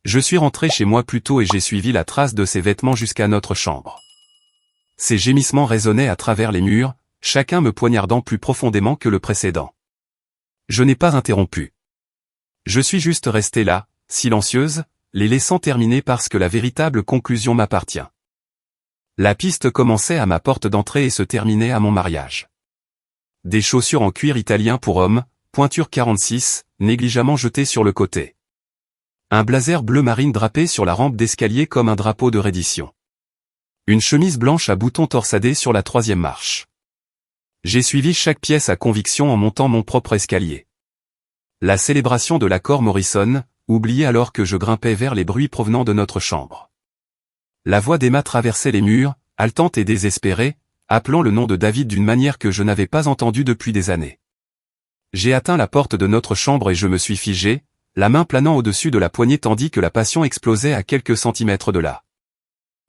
Je suis rentré chez moi plus tôt et j'ai suivi la trace de ses vêtements jusqu'à notre chambre. Ses gémissements résonnaient à travers les murs, chacun me poignardant plus profondément que le précédent. Je n'ai pas interrompu. Je suis juste resté là, silencieuse, les laissant terminer parce que la véritable conclusion m'appartient. La piste commençait à ma porte d'entrée et se terminait à mon mariage. Des chaussures en cuir italien pour homme, pointure 46, négligemment jetées sur le côté. Un blazer bleu marine drapé sur la rampe d'escalier comme un drapeau de reddition. Une chemise blanche à boutons torsadés sur la 3e marche. J'ai suivi chaque pièce à conviction en montant mon propre escalier. La célébration de l'accord Morrison, oubliée alors que je grimpais vers les bruits provenant de notre chambre. La voix d'Emma traversait les murs, haletante et désespérée, appelant le nom de David d'une manière que je n'avais pas entendue depuis des années. J'ai atteint la porte de notre chambre et je me suis figé, la main planant au-dessus de la poignée tandis que la passion explosait à quelques centimètres de là.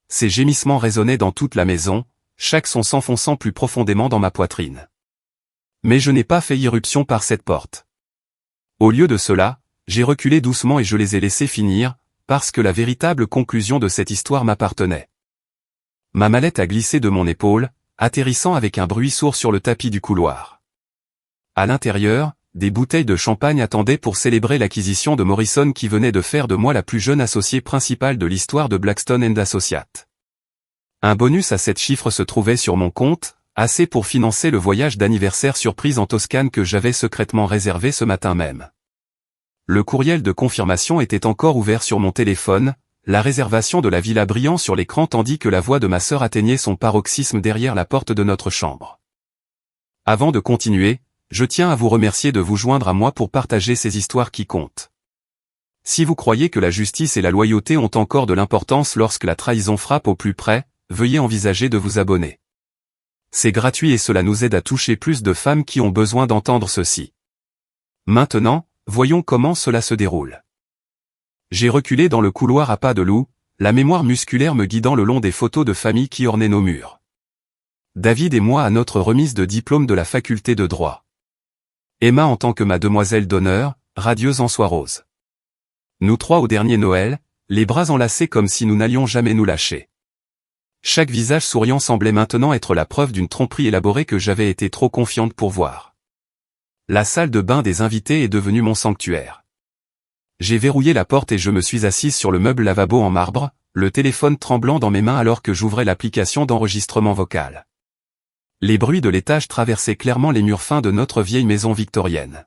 Ces gémissements résonnaient dans toute la maison, chaque son s'enfonçant plus profondément dans ma poitrine. Mais je n'ai pas fait irruption par cette porte. Au lieu de cela, j'ai reculé doucement et je les ai laissés finir, parce que la véritable conclusion de cette histoire m'appartenait. Ma mallette a glissé de mon épaule, atterrissant avec un bruit sourd sur le tapis du couloir. À l'intérieur, des bouteilles de champagne attendaient pour célébrer l'acquisition de Morrison qui venait de faire de moi la plus jeune associée principale de l'histoire de Blackstone & Associates. Un bonus à 7 chiffres se trouvait sur mon compte, assez pour financer le voyage d'anniversaire surprise en Toscane que j'avais secrètement réservé ce matin même. Le courriel de confirmation était encore ouvert sur mon téléphone, la réservation de la villa brillant sur l'écran tandis que la voix de ma sœur atteignait son paroxysme derrière la porte de notre chambre. Avant de continuer, je tiens à vous remercier de vous joindre à moi pour partager ces histoires qui comptent. Si vous croyez que la justice et la loyauté ont encore de l'importance lorsque la trahison frappe au plus près, veuillez envisager de vous abonner. C'est gratuit et cela nous aide à toucher plus de femmes qui ont besoin d'entendre ceci. Maintenant, voyons comment cela se déroule. J'ai reculé dans le couloir à pas de loup, la mémoire musculaire me guidant le long des photos de famille qui ornaient nos murs. David et moi à notre remise de diplôme de la faculté de droit. Emma en tant que ma demoiselle d'honneur, radieuse en soie rose. Nous trois au dernier Noël, les bras enlacés comme si nous n'allions jamais nous lâcher. Chaque visage souriant semblait maintenant être la preuve d'une tromperie élaborée que j'avais été trop confiante pour voir. La salle de bain des invités est devenue mon sanctuaire. J'ai verrouillé la porte et je me suis assise sur le meuble lavabo en marbre, le téléphone tremblant dans mes mains alors que j'ouvrais l'application d'enregistrement vocal. Les bruits de l'étage traversaient clairement les murs fins de notre vieille maison victorienne.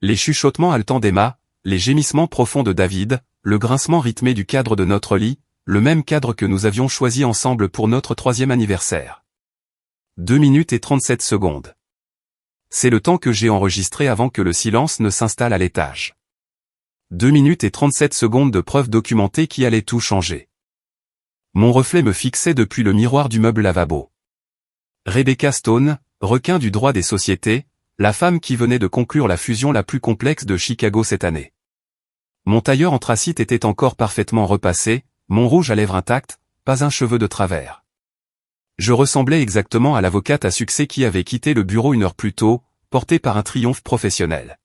Les chuchotements haletants d'Emma, les gémissements profonds de David, le grincement rythmé du cadre de notre lit, le même cadre que nous avions choisi ensemble pour notre 3e anniversaire. 2 minutes et 37 secondes. C'est le temps que j'ai enregistré avant que le silence ne s'installe à l'étage. 2 minutes et 37 secondes de preuves documentées qui allaient tout changer. Mon reflet me fixait depuis le miroir du meuble lavabo. Rebecca Stone, requin du droit des sociétés, la femme qui venait de conclure la fusion la plus complexe de Chicago cette année. Mon tailleur anthracite était encore parfaitement repassé, mon rouge à lèvres intact, pas un cheveu de travers. Je ressemblais exactement à l'avocate à succès qui avait quitté le bureau 1 heure plus tôt, portée par un triomphe professionnel.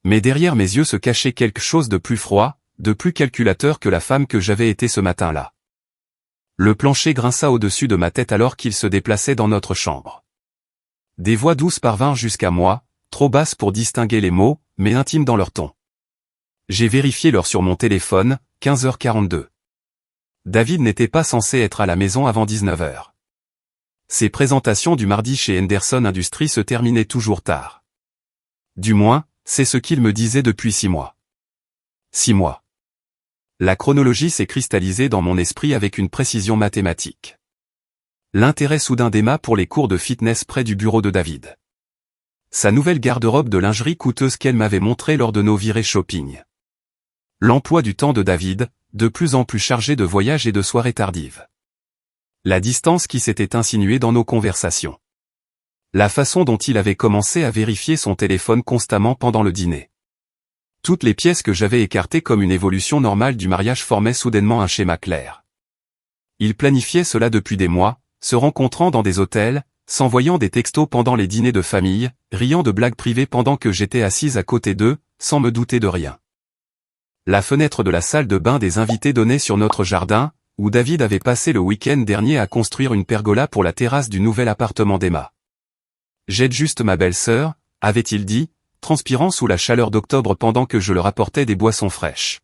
Mais derrière mes yeux se cachait quelque chose de plus froid, de plus calculateur que la femme que j'avais été ce matin-là. Le plancher grinça au-dessus de ma tête alors qu'il se déplaçait dans notre chambre. Des voix douces parvinrent jusqu'à moi, trop basses pour distinguer les mots, mais intimes dans leur ton. J'ai vérifié l'heure sur mon téléphone, 15h42. David n'était pas censé être à la maison avant 19h. Ses présentations du mardi chez Henderson Industries se terminaient toujours tard. Du moins, c'est ce qu'il me disait depuis 6 mois. 6 mois. La chronologie s'est cristallisée dans mon esprit avec une précision mathématique. L'intérêt soudain d'Emma pour les cours de fitness près du bureau de David. Sa nouvelle garde-robe de lingerie coûteuse qu'elle m'avait montrée lors de nos virées shopping. L'emploi du temps de David, de plus en plus chargé de voyages et de soirées tardives. La distance qui s'était insinuée dans nos conversations. La façon dont il avait commencé à vérifier son téléphone constamment pendant le dîner. Toutes les pièces que j'avais écartées comme une évolution normale du mariage formaient soudainement un schéma clair. Il planifiait cela depuis des mois, se rencontrant dans des hôtels, s'envoyant des textos pendant les dîners de famille, riant de blagues privées pendant que j'étais assise à côté d'eux, sans me douter de rien. La fenêtre de la salle de bain des invités donnait sur notre jardin, où David avait passé le week-end dernier à construire une pergola pour la terrasse du nouvel appartement d'Emma. « J'aide juste ma belle-sœur », avait-il dit, transpirant sous la chaleur d'octobre pendant que je leur apportais des boissons fraîches.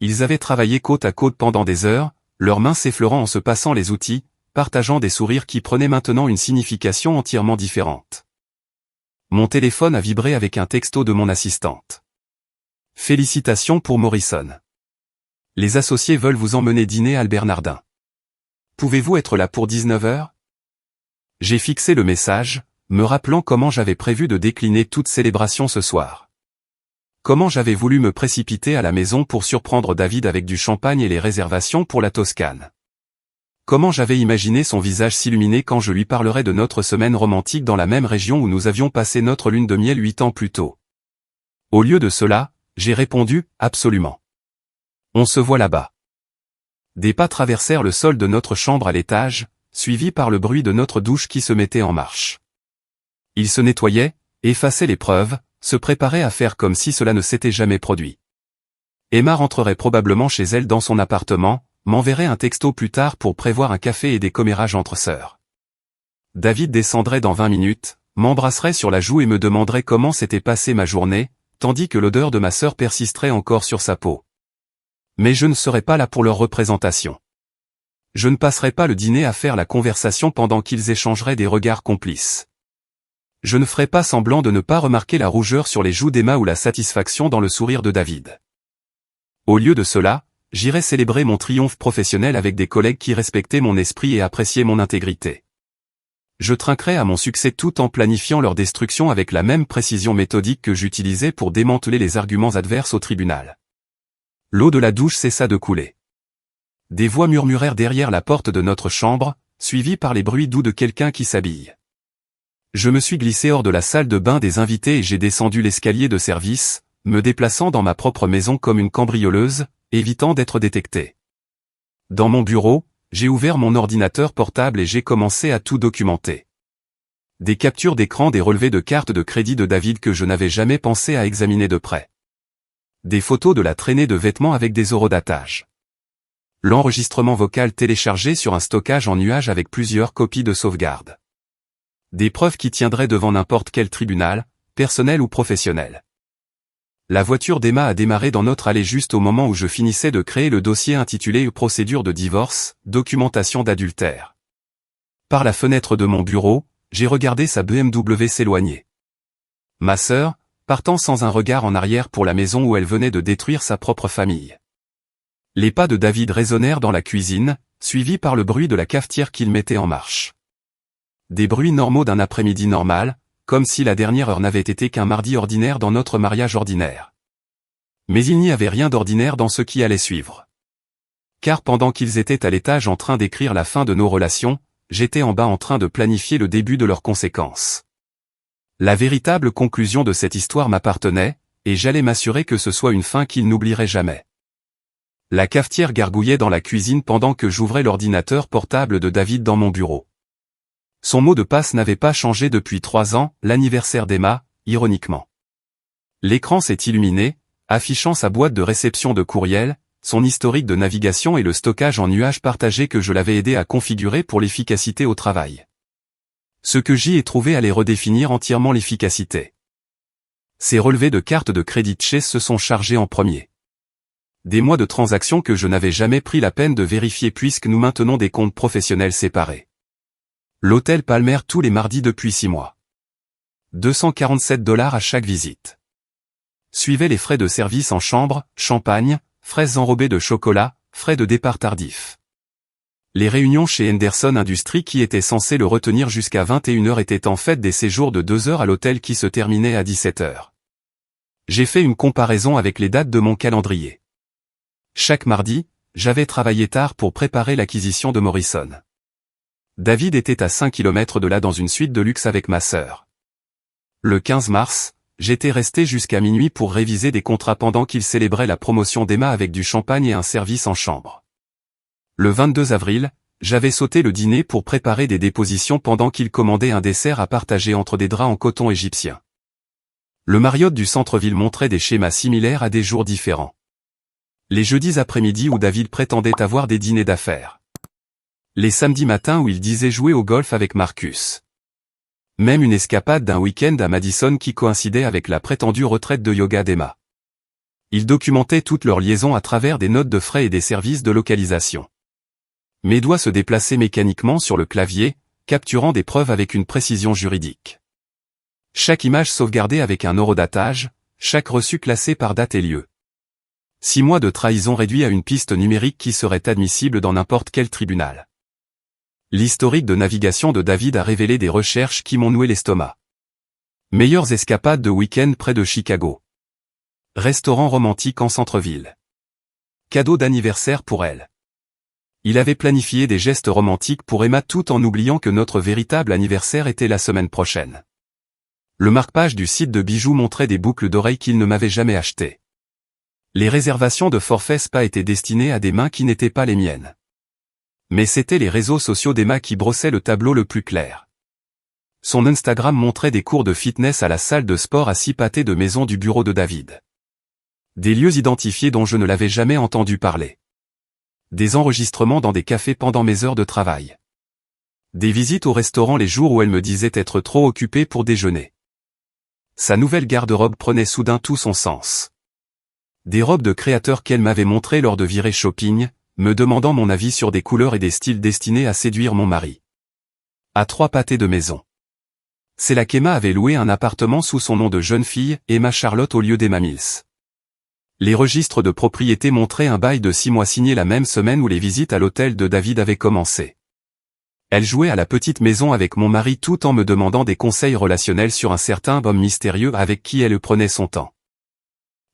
Ils avaient travaillé côte à côte pendant des heures, leurs mains s'effleurant en se passant les outils, partageant des sourires qui prenaient maintenant une signification entièrement différente. Mon téléphone a vibré avec un texto de mon assistante. Félicitations pour Morrison. Les associés veulent vous emmener dîner à Albernardin. Pouvez-vous être là pour 19h? J'ai fixé le message, me rappelant comment j'avais prévu de décliner toute célébration ce soir. Comment j'avais voulu me précipiter à la maison pour surprendre David avec du champagne et les réservations pour la Toscane. Comment j'avais imaginé son visage s'illuminer quand je lui parlerais de notre semaine romantique dans la même région où nous avions passé notre lune de miel 8 ans plus tôt. Au lieu de cela, j'ai répondu, absolument. On se voit là-bas. Des pas traversèrent le sol de notre chambre à l'étage, suivis par le bruit de notre douche qui se mettait en marche. Il se nettoyait, effaçait les preuves, se préparait à faire comme si cela ne s'était jamais produit. Emma rentrerait probablement chez elle dans son appartement, m'enverrait un texto plus tard pour prévoir un café et des commérages entre sœurs. David descendrait dans 20 minutes, m'embrasserait sur la joue et me demanderait comment s'était passée ma journée, tandis que l'odeur de ma sœur persisterait encore sur sa peau. Mais je ne serais pas là pour leur représentation. Je ne passerais pas le dîner à faire la conversation pendant qu'ils échangeraient des regards complices. Je ne ferais pas semblant de ne pas remarquer la rougeur sur les joues d'Emma ou la satisfaction dans le sourire de David. Au lieu de cela, j'irais célébrer mon triomphe professionnel avec des collègues qui respectaient mon esprit et appréciaient mon intégrité. Je trinquerais à mon succès tout en planifiant leur destruction avec la même précision méthodique que j'utilisais pour démanteler les arguments adverses au tribunal. L'eau de la douche cessa de couler. Des voix murmurèrent derrière la porte de notre chambre, suivies par les bruits doux de quelqu'un qui s'habille. Je me suis glissé hors de la salle de bain des invités et j'ai descendu l'escalier de service, me déplaçant dans ma propre maison comme une cambrioleuse, évitant d'être détecté. Dans mon bureau, j'ai ouvert mon ordinateur portable et j'ai commencé à tout documenter. Des captures d'écran des relevés de cartes de crédit de David que je n'avais jamais pensé à examiner de près. Des photos de la traînée de vêtements avec des horodatage. L'enregistrement vocal téléchargé sur un stockage en nuage avec plusieurs copies de sauvegarde. Des preuves qui tiendraient devant n'importe quel tribunal, personnel ou professionnel. La voiture d'Emma a démarré dans notre allée juste au moment où je finissais de créer le dossier intitulé « Procédure de divorce, documentation d'adultère ». Par la fenêtre de mon bureau, j'ai regardé sa BMW s'éloigner. Ma sœur, partant sans un regard en arrière pour la maison où elle venait de détruire sa propre famille. Les pas de David résonnèrent dans la cuisine, suivis par le bruit de la cafetière qu'il mettait en marche. Des bruits normaux d'un après-midi normal, comme si la dernière heure n'avait été qu'un mardi ordinaire dans notre mariage ordinaire. Mais il n'y avait rien d'ordinaire dans ce qui allait suivre. Car pendant qu'ils étaient à l'étage en train d'écrire la fin de nos relations, j'étais en bas en train de planifier le début de leurs conséquences. La véritable conclusion de cette histoire m'appartenait, et j'allais m'assurer que ce soit une fin qu'ils n'oublieraient jamais. La cafetière gargouillait dans la cuisine pendant que j'ouvrais l'ordinateur portable de David dans mon bureau. Son mot de passe n'avait pas changé depuis 3 ans, l'anniversaire d'Emma, ironiquement. L'écran s'est illuminé, affichant sa boîte de réception de courriel, son historique de navigation et le stockage en nuage partagé que je l'avais aidé à configurer pour l'efficacité au travail. Ce que j'y ai trouvé allait redéfinir entièrement l'efficacité. Ces relevés de cartes de crédit Chase se sont chargés en premier. Des mois de transactions que je n'avais jamais pris la peine de vérifier puisque nous maintenons des comptes professionnels séparés. L'hôtel Palmer tous les mardis depuis 6 mois. 247$ à chaque visite. Suivaient les frais de service en chambre, champagne, fraises enrobées de chocolat, frais de départ tardif. Les réunions chez Henderson Industries qui étaient censées le retenir jusqu'à 21h étaient en fait des séjours de 2 heures à l'hôtel qui se terminaient à 17h. J'ai fait une comparaison avec les dates de mon calendrier. Chaque mardi, j'avais travaillé tard pour préparer l'acquisition de Morrison. David était à 5 km de là dans une suite de luxe avec ma sœur. Le 15 mars, j'étais resté jusqu'à minuit pour réviser des contrats pendant qu'il célébrait la promotion d'Emma avec du champagne et un service en chambre. Le 22 avril, j'avais sauté le dîner pour préparer des dépositions pendant qu'il commandait un dessert à partager entre des draps en coton égyptien. Le Marriott du centre-ville montrait des schémas similaires à des jours différents. Les jeudis après-midi où David prétendait avoir des dîners d'affaires. Les samedis matins où il disait jouer au golf avec Marcus. Même une escapade d'un week-end à Madison qui coïncidait avec la prétendue retraite de yoga d'Emma. Il documentait toute leur liaison à travers des notes de frais et des services de localisation. Mes doigts se déplaçaient mécaniquement sur le clavier, capturant des preuves avec une précision juridique. Chaque image sauvegardée avec un horodatage, chaque reçu classé par date et lieu. 6 mois de trahison réduits à une piste numérique qui serait admissible dans n'importe quel tribunal. L'historique de navigation de David a révélé des recherches qui m'ont noué l'estomac. Meilleures escapades de week-end près de Chicago. Restaurant romantique en centre-ville. Cadeau d'anniversaire pour elle. Il avait planifié des gestes romantiques pour Emma tout en oubliant que notre véritable anniversaire était la semaine prochaine. Le marque-page du site de bijoux montrait des boucles d'oreilles qu'il ne m'avait jamais achetées. Les réservations de forfait spa étaient destinées à des mains qui n'étaient pas les miennes. Mais c'étaient les réseaux sociaux d'Emma qui brossaient le tableau le plus clair. Son Instagram montrait des cours de fitness à la salle de sport à 6 pâtés de maison du bureau de David. Des lieux identifiés dont je ne l'avais jamais entendu parler. Des enregistrements dans des cafés pendant mes heures de travail. Des visites au restaurant les jours où elle me disait être trop occupée pour déjeuner. Sa nouvelle garde-robe prenait soudain tout son sens. Des robes de créateur qu'elle m'avait montrées lors de virées shopping, me demandant mon avis sur des couleurs et des styles destinés à séduire mon mari. À 3 pâtés de maison. C'est là qu'Emma avait loué un appartement sous son nom de jeune fille, Emma Charlotte au lieu d'Emma Mills. Les registres de propriété montraient un bail de 6 mois signé la même semaine où les visites à l'hôtel de David avaient commencé. Elle jouait à la petite maison avec mon mari tout en me demandant des conseils relationnels sur un certain homme mystérieux avec qui elle prenait son temps.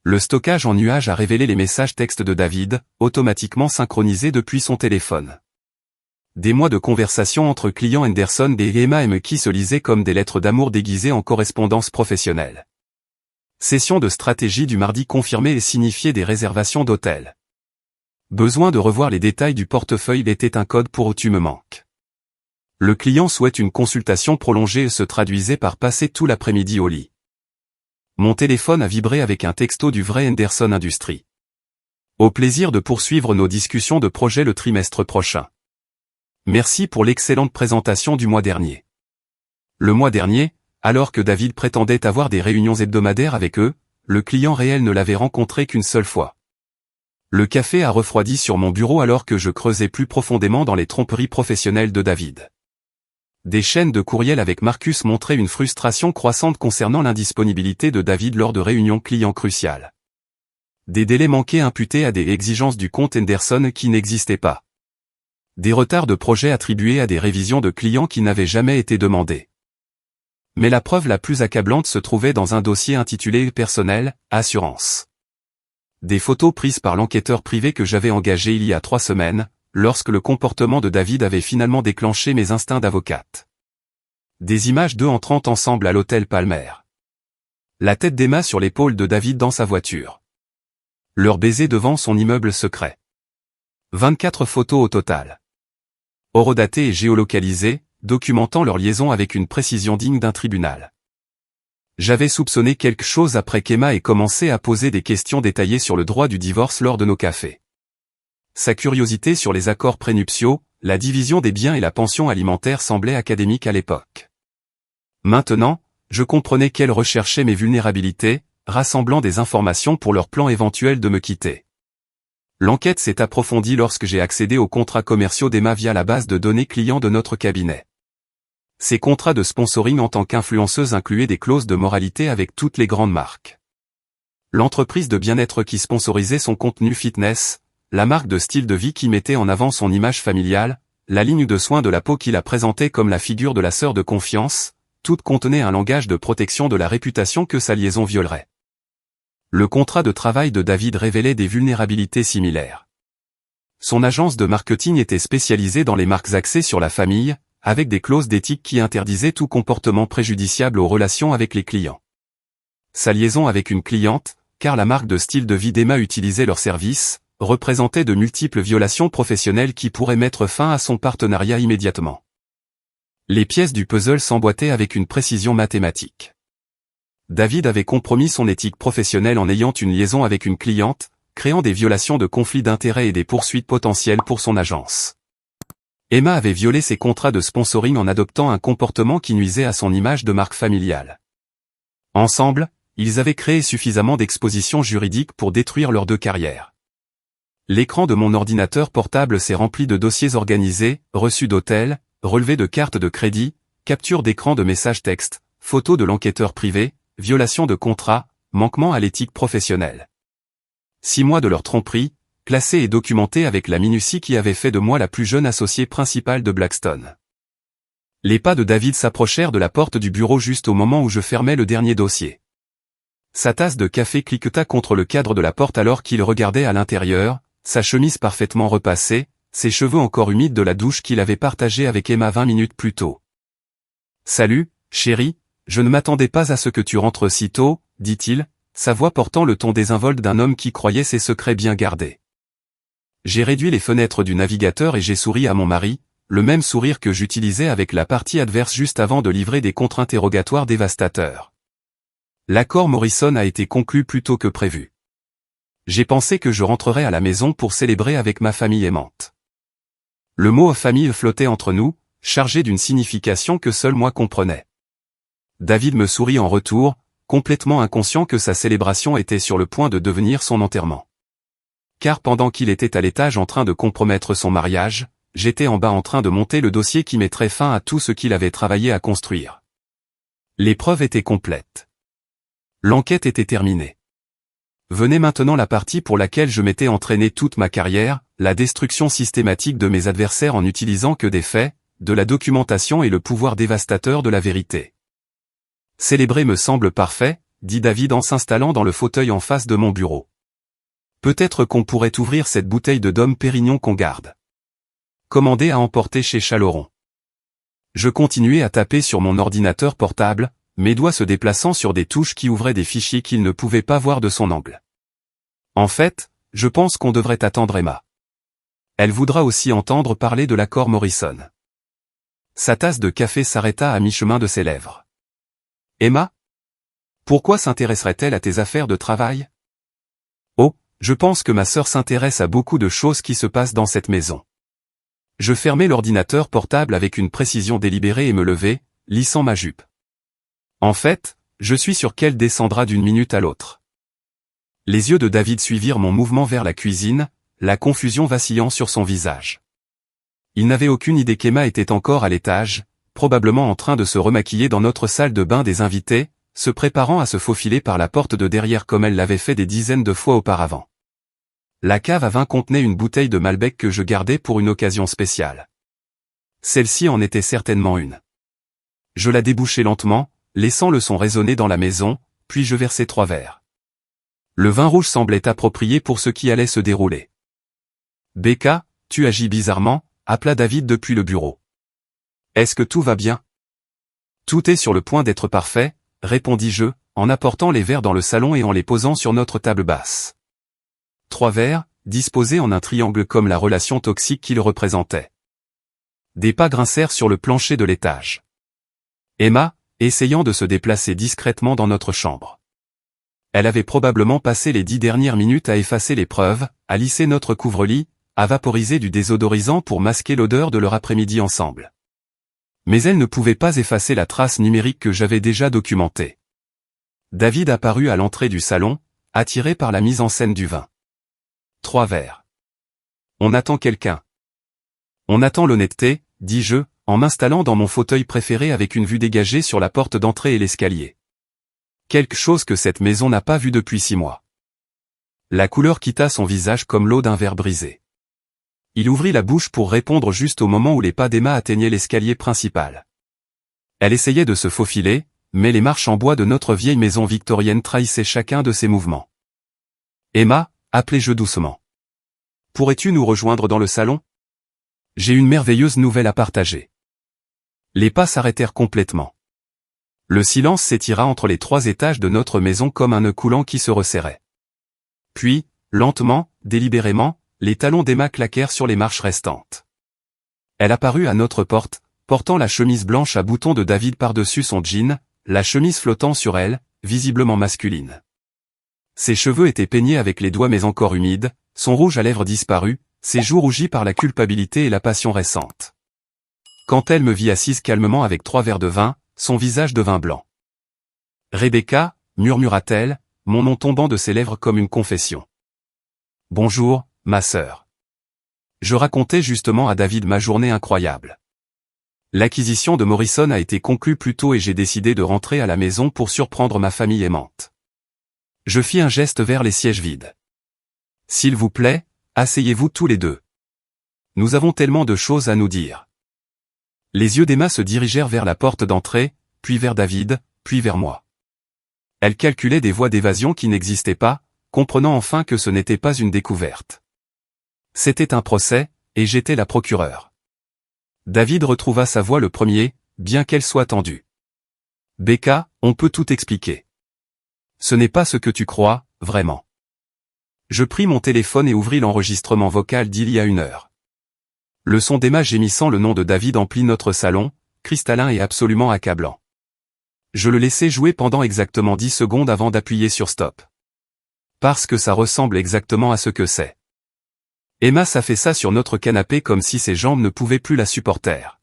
Le stockage en nuage a révélé les messages textes de David, automatiquement synchronisés depuis son téléphone. Des mois de conversation entre clients Henderson et Emma M qui se lisaient comme des lettres d'amour déguisées en correspondance professionnelle. Session de stratégie du mardi confirmée et signifiée des réservations d'hôtels. Besoin de revoir les détails du portefeuille était un code pour « tu me manques ». Le client souhaite une consultation prolongée et se traduisait par passer tout l'après-midi au lit. Mon téléphone a vibré avec un texto du vrai Henderson Industries. Au plaisir de poursuivre nos discussions de projet le trimestre prochain. Merci pour l'excellente présentation du mois dernier. Le mois dernier, alors que David prétendait avoir des réunions hebdomadaires avec eux, le client réel ne l'avait rencontré qu'une seule fois. Le café a refroidi sur mon bureau alors que je creusais plus profondément dans les tromperies professionnelles de David. Des chaînes de courriels avec Marcus montraient une frustration croissante concernant l'indisponibilité de David lors de réunions clients cruciales. Des délais manqués imputés à des exigences du compte Henderson qui n'existaient pas. Des retards de projet attribués à des révisions de clients qui n'avaient jamais été demandées. Mais la preuve la plus accablante se trouvait dans un dossier intitulé « Personnel, assurance ». Des photos prises par l'enquêteur privé que j'avais engagé il y a 3 semaines, lorsque le comportement de David avait finalement déclenché mes instincts d'avocate. Des images d'eux entrant ensemble à l'hôtel Palmer. La tête d'Emma sur l'épaule de David dans sa voiture. Leur baiser devant son immeuble secret. 24 photos au total. Horodatées et géolocalisées, documentant leur liaison avec une précision digne d'un tribunal. J'avais soupçonné quelque chose après qu'Emma ait commencé à poser des questions détaillées sur le droit du divorce lors de nos cafés. Sa curiosité sur les accords prénuptiaux, la division des biens et la pension alimentaire semblait académique à l'époque. Maintenant, je comprenais qu'elle recherchait mes vulnérabilités, rassemblant des informations pour leur plan éventuel de me quitter. L'enquête s'est approfondie lorsque j'ai accédé aux contrats commerciaux d'Emma via la base de données clients de notre cabinet. Ces contrats de sponsoring en tant qu'influenceuse incluaient des clauses de moralité avec toutes les grandes marques. L'entreprise de bien-être qui sponsorisait son contenu fitness, la marque de style de vie qui mettait en avant son image familiale, la ligne de soins de la peau qui la présentait comme la figure de la sœur de confiance, toutes contenaient un langage de protection de la réputation que sa liaison violerait. Le contrat de travail de David révélait des vulnérabilités similaires. Son agence de marketing était spécialisée dans les marques axées sur la famille, avec des clauses d'éthique qui interdisaient tout comportement préjudiciable aux relations avec les clients. Sa liaison avec une cliente, car la marque de style de vie d'Emma utilisait leurs services, représentait de multiples violations professionnelles qui pourraient mettre fin à son partenariat immédiatement. Les pièces du puzzle s'emboîtaient avec une précision mathématique. David avait compromis son éthique professionnelle en ayant une liaison avec une cliente, créant des violations de conflits d'intérêts et des poursuites potentielles pour son agence. Emma avait violé ses contrats de sponsoring en adoptant un comportement qui nuisait à son image de marque familiale. Ensemble, ils avaient créé suffisamment d'expositions juridiques pour détruire leurs deux carrières. L'écran de mon ordinateur portable s'est rempli de dossiers organisés, reçus d'hôtels, relevés de cartes de crédit, captures d'écran de messages textes, photos de l'enquêteur privé, violations de contrats, manquements à l'éthique professionnelle. 6 mois de leur tromperie, classés et documentés avec la minutie qui avait fait de moi la plus jeune associée principale de Blackstone. Les pas de David s'approchèrent de la porte du bureau juste au moment où je fermais le dernier dossier. Sa tasse de café cliqueta contre le cadre de la porte alors qu'il regardait à l'intérieur, sa chemise parfaitement repassée, ses cheveux encore humides de la douche qu'il avait partagée avec Emma 20 minutes plus tôt. « Salut, chérie, je ne m'attendais pas à ce que tu rentres si tôt, » dit-il, sa voix portant le ton désinvolte d'un homme qui croyait ses secrets bien gardés. J'ai réduit les fenêtres du navigateur et j'ai souri à mon mari, le même sourire que j'utilisais avec la partie adverse juste avant de livrer des contre-interrogatoires dévastateurs. L'accord Morrison a été conclu plus tôt que prévu. J'ai pensé que je rentrerais à la maison pour célébrer avec ma famille aimante. Le mot « famille » flottait entre nous, chargé d'une signification que seul moi comprenais. David me sourit en retour, complètement inconscient que sa célébration était sur le point de devenir son enterrement. Car pendant qu'il était à l'étage en train de compromettre son mariage, j'étais en bas en train de monter le dossier qui mettrait fin à tout ce qu'il avait travaillé à construire. Les preuves étaient complètes. L'enquête était terminée. Venait maintenant la partie pour laquelle je m'étais entraîné toute ma carrière, la destruction systématique de mes adversaires en n'utilisant que des faits, de la documentation et le pouvoir dévastateur de la vérité. Célébrer me semble parfait, dit David en s'installant dans le fauteuil en face de mon bureau. Peut-être qu'on pourrait ouvrir cette bouteille de Dom Pérignon qu'on garde. Commandé à emporter chez Chaleron. Je continuais à taper sur mon ordinateur portable, mes doigts se déplaçant sur des touches qui ouvraient des fichiers qu'il ne pouvait pas voir de son angle. En fait, je pense qu'on devrait attendre Emma. Elle voudra aussi entendre parler de l'accord Morrison. Sa tasse de café s'arrêta à mi-chemin de ses lèvres. Emma? Pourquoi s'intéresserait-elle à tes affaires de travail? Oh, je pense que ma sœur s'intéresse à beaucoup de choses qui se passent dans cette maison. Je fermai l'ordinateur portable avec une précision délibérée et me levai, lissant ma jupe. En fait, je suis sûr qu'elle descendra d'une minute à l'autre. Les yeux de David suivirent mon mouvement vers la cuisine, la confusion vacillant sur son visage. Il n'avait aucune idée qu'Emma était encore à l'étage, probablement en train de se remaquiller dans notre salle de bain des invités, se préparant à se faufiler par la porte de derrière comme elle l'avait fait des dizaines de fois auparavant. La cave à vin contenait une bouteille de Malbec que je gardais pour une occasion spéciale. Celle-ci en était certainement une. Je la débouchai lentement, laissant le son résonner dans la maison, puis je versai 3 verres. Le vin rouge semblait approprié pour ce qui allait se dérouler. « Becca, tu agis bizarrement », appela David depuis le bureau. « Est-ce que tout va bien ?»« Tout est sur le point d'être parfait », répondis-je, en apportant les verres dans le salon et en les posant sur notre table basse. 3 verres, disposés en un triangle comme la relation toxique qu'ils représentaient. Des pas grincèrent sur le plancher de l'étage. Emma, essayant de se déplacer discrètement dans notre chambre. Elle avait probablement passé les 10 dernières minutes à effacer les preuves, à lisser notre couvre-lit, à vaporiser du désodorisant pour masquer l'odeur de leur après-midi ensemble. Mais elle ne pouvait pas effacer la trace numérique que j'avais déjà documentée. David apparut à l'entrée du salon, attiré par la mise en scène du vin. 3 verres. On attend quelqu'un. On attend l'honnêteté, dis-je, en m'installant dans mon fauteuil préféré avec une vue dégagée sur la porte d'entrée et l'escalier. Quelque chose que cette maison n'a pas vu depuis 6 mois. La couleur quitta son visage comme l'eau d'un verre brisé. Il ouvrit la bouche pour répondre juste au moment où les pas d'Emma atteignaient l'escalier principal. Elle essayait de se faufiler, mais les marches en bois de notre vieille maison victorienne trahissaient chacun de ses mouvements. Emma, appelai-je doucement. Pourrais-tu nous rejoindre dans le salon? J'ai une merveilleuse nouvelle à partager. Les pas s'arrêtèrent complètement. Le silence s'étira entre les 3 étages de notre maison comme un nœud coulant qui se resserrait. Puis, lentement, délibérément, les talons d'Emma claquèrent sur les marches restantes. Elle apparut à notre porte, portant la chemise blanche à boutons de David par-dessus son jean, la chemise flottant sur elle, visiblement masculine. Ses cheveux étaient peignés avec les doigts mais encore humides, son rouge à lèvres disparu, ses joues rougies par la culpabilité et la passion récente. Quand elle me vit assise calmement avec 3 verres de vin, son visage devint blanc. « Rebecca » murmura-t-elle, mon nom tombant de ses lèvres comme une confession. « Bonjour, ma sœur. » Je racontais justement à David ma journée incroyable. L'acquisition de Morrison a été conclue plus tôt et j'ai décidé de rentrer à la maison pour surprendre ma famille aimante. Je fis un geste vers les sièges vides. « S'il vous plaît, asseyez-vous tous les deux. Nous avons tellement de choses à nous dire. » Les yeux d'Emma se dirigèrent vers la porte d'entrée, puis vers David, puis vers moi. Elle calculait des voies d'évasion qui n'existaient pas, comprenant enfin que ce n'était pas une découverte. C'était un procès, et j'étais la procureure. David retrouva sa voix le premier, bien qu'elle soit tendue. « Becca, on peut tout expliquer. Ce n'est pas ce que tu crois, vraiment. » Je pris mon téléphone et ouvris l'enregistrement vocal d'il y a 1 heure. Le son d'Emma gémissant le nom de David emplit notre salon, cristallin et absolument accablant. Je le laissai jouer pendant exactement 10 secondes avant d'appuyer sur stop. Parce que ça ressemble exactement à ce que c'est. Emma s'affaissa sur notre canapé comme si ses jambes ne pouvaient plus la supporter.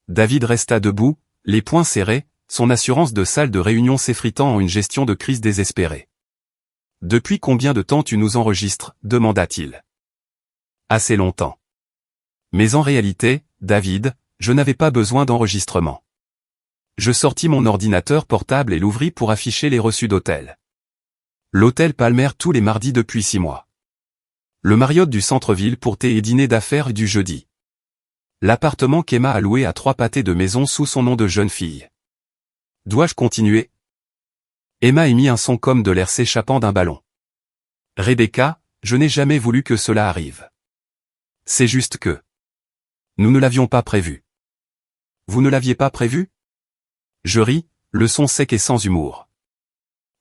David resta debout, les poings serrés, son assurance de salle de réunion s'effritant en une gestion de crise désespérée. « Depuis combien de temps tu nous enregistres ?» demanda-t-il. « Assez longtemps. » Mais en réalité, David, je n'avais pas besoin d'enregistrement. Je sortis mon ordinateur portable et l'ouvris pour afficher les reçus d'hôtel. L'hôtel Palmer tous les mardis depuis 6 mois. Le Marriott du centre-ville pour thé et dîner d'affaires du jeudi. L'appartement qu'Emma a loué à 3 pâtés de maison sous son nom de jeune fille. Dois-je continuer? Emma émit un son comme de l'air s'échappant d'un ballon. Rebecca, je n'ai jamais voulu que cela arrive. C'est juste que... Nous ne l'avions pas prévu. Vous ne l'aviez pas prévu? Je ris, le son sec et sans humour.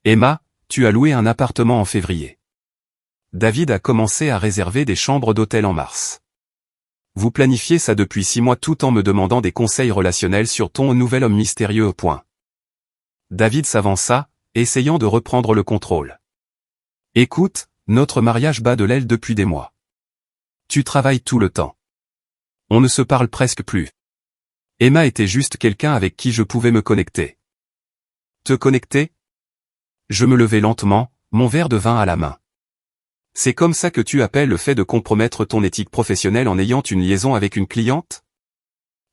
Emma, tu as loué un appartement en février. David a commencé à réserver des chambres d'hôtel en mars. Vous planifiez ça depuis 6 mois tout en me demandant des conseils relationnels sur ton nouvel homme mystérieux. David s'avança, essayant de reprendre le contrôle. Écoute, notre mariage bat de l'aile depuis des mois. Tu travailles tout le temps. On ne se parle presque plus. Emma était juste quelqu'un avec qui je pouvais me connecter. Te connecter? Je me levai lentement, mon verre de vin à la main. C'est comme ça que tu appelles le fait de compromettre ton éthique professionnelle en ayant une liaison avec une cliente?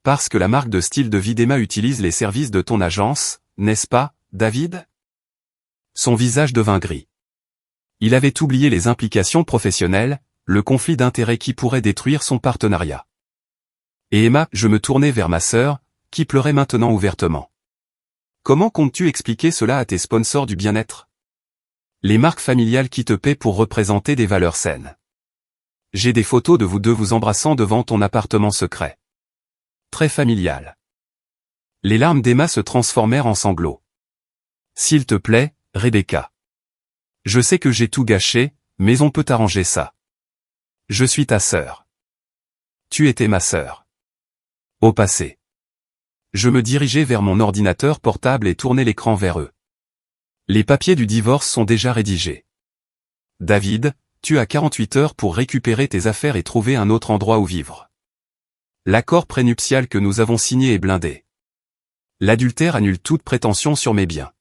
Parce que la marque de style de vie d'Emma utilise les services de ton agence, n'est-ce pas, David? Son visage devint gris. Il avait oublié les implications professionnelles, le conflit d'intérêts qui pourrait détruire son partenariat. Et Emma, je me tournai vers ma sœur, qui pleurait maintenant ouvertement. Comment comptes-tu expliquer cela à tes sponsors du bien-être? Les marques familiales qui te paient pour représenter des valeurs saines. J'ai des photos de vous deux vous embrassant devant ton appartement secret. Très familial. Les larmes d'Emma se transformèrent en sanglots. S'il te plaît, Rebecca. Je sais que j'ai tout gâché, mais on peut arranger ça. Je suis ta sœur. Tu étais ma sœur. Au passé. Je me dirigeai vers mon ordinateur portable et tournai l'écran vers eux. Les papiers du divorce sont déjà rédigés. David, tu as 48 heures pour récupérer tes affaires et trouver un autre endroit où vivre. L'accord prénuptial que nous avons signé est blindé. L'adultère annule toute prétention sur mes biens.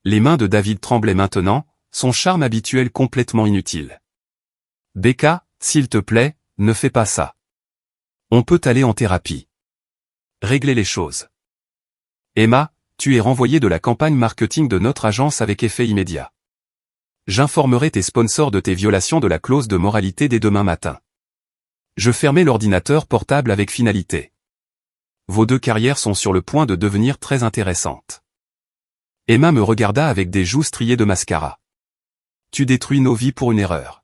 Les mains de David tremblaient maintenant, son charme habituel complètement inutile. Becca, s'il te plaît, ne fais pas ça. On peut aller en thérapie. Régler les choses. Emma, tu es renvoyée de la campagne marketing de notre agence avec effet immédiat. J'informerai tes sponsors de tes violations de la clause de moralité dès demain matin. Je fermai l'ordinateur portable avec finalité. Vos deux carrières sont sur le point de devenir très intéressantes. Emma me regarda avec des joues striées de mascara. Tu détruis nos vies pour une erreur.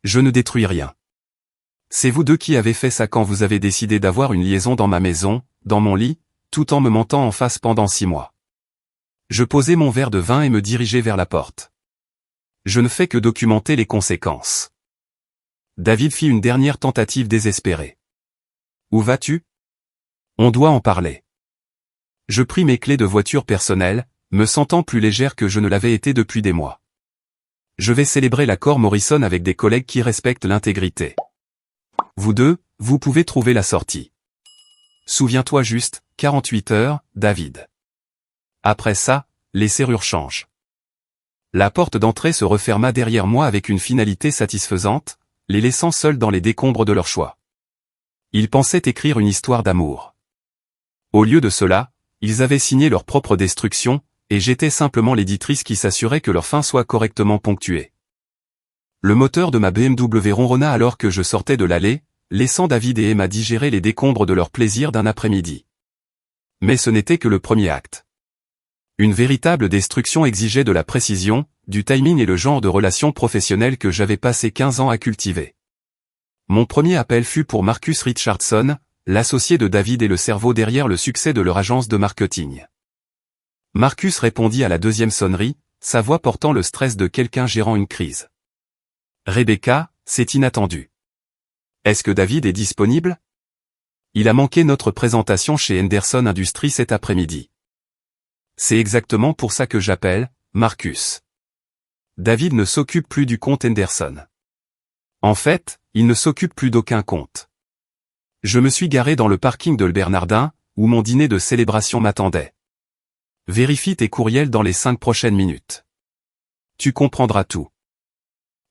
Je ne détruis rien. C'est vous deux qui avez fait ça quand vous avez décidé d'avoir une liaison dans ma maison, dans mon lit, tout en me mentant en face pendant 6 mois. Je posai mon verre de vin et me dirigeai vers la porte. Je ne fais que documenter les conséquences. David fit une dernière tentative désespérée. Où vas-tu? On doit en parler. Je pris mes clés de voiture personnelle, me sentant plus légère que je ne l'avais été depuis des mois. Je vais célébrer l'accord Morrison avec des collègues qui respectent l'intégrité. Vous deux, vous pouvez trouver la sortie. Souviens-toi juste, 48 heures, David. Après ça, les serrures changent. La porte d'entrée se referma derrière moi avec une finalité satisfaisante, les laissant seuls dans les décombres de leur choix. Ils pensaient écrire une histoire d'amour. Au lieu de cela, ils avaient signé leur propre destruction, et j'étais simplement l'éditrice qui s'assurait que leur fin soit correctement ponctuée. Le moteur de ma BMW ronronna alors que je sortais de l'allée, laissant David et Emma digérer les décombres de leur plaisir d'un après-midi. Mais ce n'était que le premier acte. Une véritable destruction exigeait de la précision, du timing et le genre de relation professionnelle que j'avais passé 15 ans à cultiver. Mon premier appel fut pour Marcus Richardson, l'associé de David et le cerveau derrière le succès de leur agence de marketing. Marcus répondit à la deuxième sonnerie, sa voix portant le stress de quelqu'un gérant une crise. Rebecca, c'est inattendu. Est-ce que David est disponible? Il a manqué notre présentation chez Henderson Industries cet après-midi. C'est exactement pour ça que j'appelle, Marcus. David ne s'occupe plus du compte Henderson. En fait, il ne s'occupe plus d'aucun compte. Je me suis garé dans le parking de Le Bernardin, où mon dîner de célébration m'attendait. Vérifie tes courriels dans les 5 prochaines minutes. Tu comprendras tout.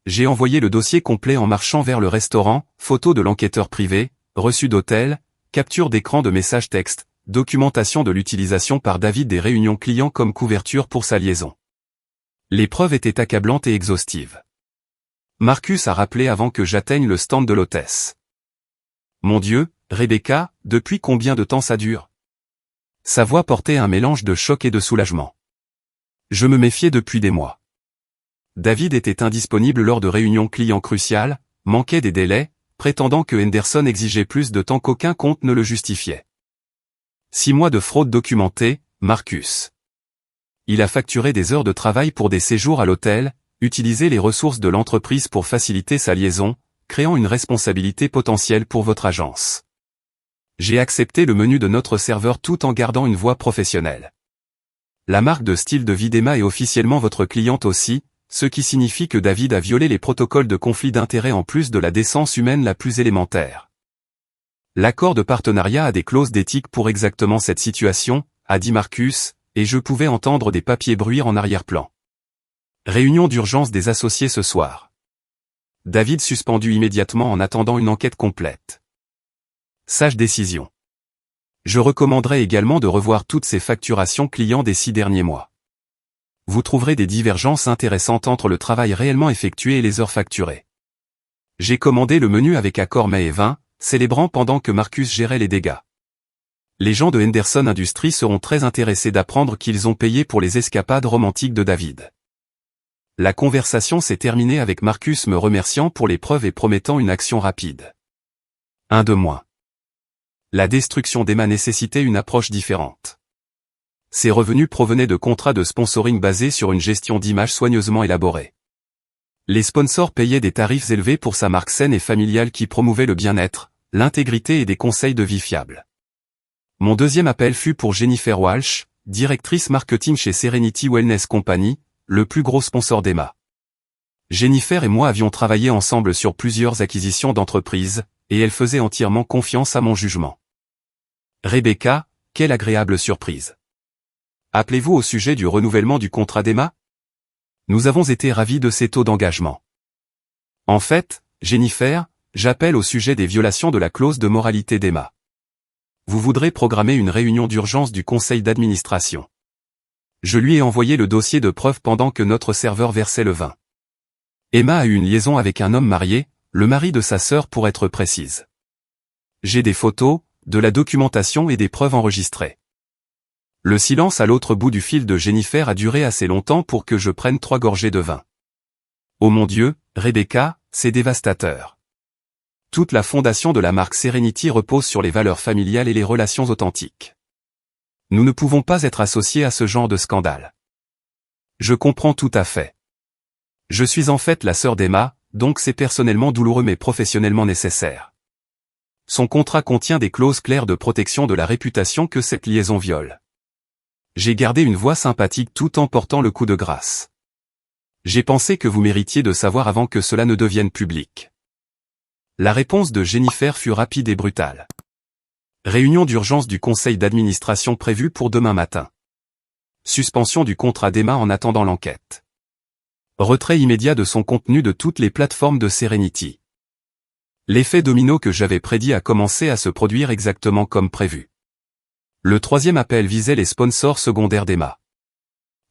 J'ai envoyé le dossier complet en marchant vers le restaurant, photo de l'enquêteur privé, reçu d'hôtel, capture d'écran de messages textes, documentation de l'utilisation par David des réunions clients comme couverture pour sa liaison. Les preuves étaient accablantes et exhaustives. Marcus a rappelé avant que j'atteigne le stand de l'hôtesse. Mon Dieu, Rebecca, depuis combien de temps ça dure? Sa voix portait un mélange de choc et de soulagement. Je me méfiais depuis des mois. David était indisponible lors de réunions clients cruciales, manquait des délais, prétendant que Henderson exigeait plus de temps qu'aucun compte ne le justifiait. 6 mois de fraude documentée, Marcus. Il a facturé des heures de travail pour des séjours à l'hôtel, utilisé les ressources de l'entreprise pour faciliter sa liaison, créant une responsabilité potentielle pour votre agence. J'ai accepté le menu de notre serveur tout en gardant une voix professionnelle. La marque de style de vie d'Emma est officiellement votre cliente aussi, ce qui signifie que David a violé les protocoles de conflit d'intérêts en plus de la décence humaine la plus élémentaire. L'accord de partenariat a des clauses d'éthique pour exactement cette situation, a dit Marcus, et je pouvais entendre des papiers bruire en arrière-plan. Réunion d'urgence des associés ce soir. David suspendu immédiatement en attendant une enquête complète. Sage décision. Je recommanderais également de revoir toutes ces facturations clients des 6 derniers mois. Vous trouverez des divergences intéressantes entre le travail réellement effectué et les heures facturées. J'ai commandé le menu avec accord mets et vin, célébrant pendant que Marcus gérait les dégâts. Les gens de Henderson Industries seront très intéressés d'apprendre qu'ils ont payé pour les escapades romantiques de David. La conversation s'est terminée avec Marcus me remerciant pour les preuves et promettant une action rapide. Un de moins. La destruction d'Emma nécessitait une approche différente. Ses revenus provenaient de contrats de sponsoring basés sur une gestion d'images soigneusement élaborée. Les sponsors payaient des tarifs élevés pour sa marque saine et familiale qui promouvait le bien-être, l'intégrité et des conseils de vie fiables. Mon deuxième appel fut pour Jennifer Walsh, directrice marketing chez Serenity Wellness Company, le plus gros sponsor d'Emma. Jennifer et moi avions travaillé ensemble sur plusieurs acquisitions d'entreprises, et elle faisait entièrement confiance à mon jugement. Rebecca, quelle agréable surprise. Appelez-vous au sujet du renouvellement du contrat d'Emma? Nous avons été ravis de ces taux d'engagement. En fait, Jennifer, j'appelle au sujet des violations de la clause de moralité d'Emma. Vous voudrez programmer une réunion d'urgence du conseil d'administration. Je lui ai envoyé le dossier de preuve pendant que notre serveur versait le vin. Emma a eu une liaison avec un homme marié, le mari de sa sœur pour être précise. J'ai des photos, de la documentation et des preuves enregistrées. Le silence à l'autre bout du fil de Jennifer a duré assez longtemps pour que je prenne 3 gorgées de vin. Oh mon Dieu, Rebecca, c'est dévastateur. Toute la fondation de la marque Serenity repose sur les valeurs familiales et les relations authentiques. Nous ne pouvons pas être associés à ce genre de scandale. Je comprends tout à fait. Je suis en fait la sœur d'Emma, donc c'est personnellement douloureux mais professionnellement nécessaire. Son contrat contient des clauses claires de protection de la réputation que cette liaison viole. J'ai gardé une voix sympathique tout en portant le coup de grâce. J'ai pensé que vous méritiez de savoir avant que cela ne devienne public. La réponse de Jennifer fut rapide et brutale. Réunion d'urgence du conseil d'administration prévue pour demain matin. Suspension du contrat d'Emma en attendant l'enquête. Retrait immédiat de son contenu de toutes les plateformes de Serenity. L'effet domino que j'avais prédit a commencé à se produire exactement comme prévu. Le troisième appel visait les sponsors secondaires d'Emma.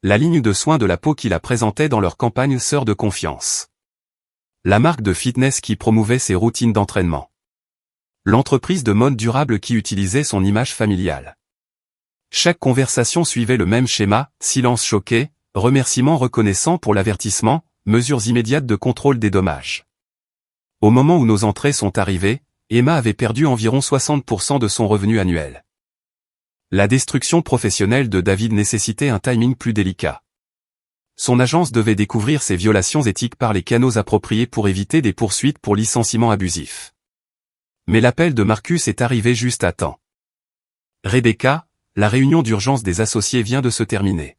La ligne de soins de la peau qui la présentait dans leur campagne Sœur de confiance. La marque de fitness qui promouvait ses routines d'entraînement. L'entreprise de mode durable qui utilisait son image familiale. Chaque conversation suivait le même schéma, silence choqué, remerciements reconnaissants pour l'avertissement, mesures immédiates de contrôle des dommages. Au moment où nos entrées sont arrivées, Emma avait perdu environ 60% de son revenu annuel. La destruction professionnelle de David nécessitait un timing plus délicat. Son agence devait découvrir ses violations éthiques par les canaux appropriés pour éviter des poursuites pour licenciement abusif. Mais l'appel de Marcus est arrivé juste à temps. Rebecca, la réunion d'urgence des associés vient de se terminer.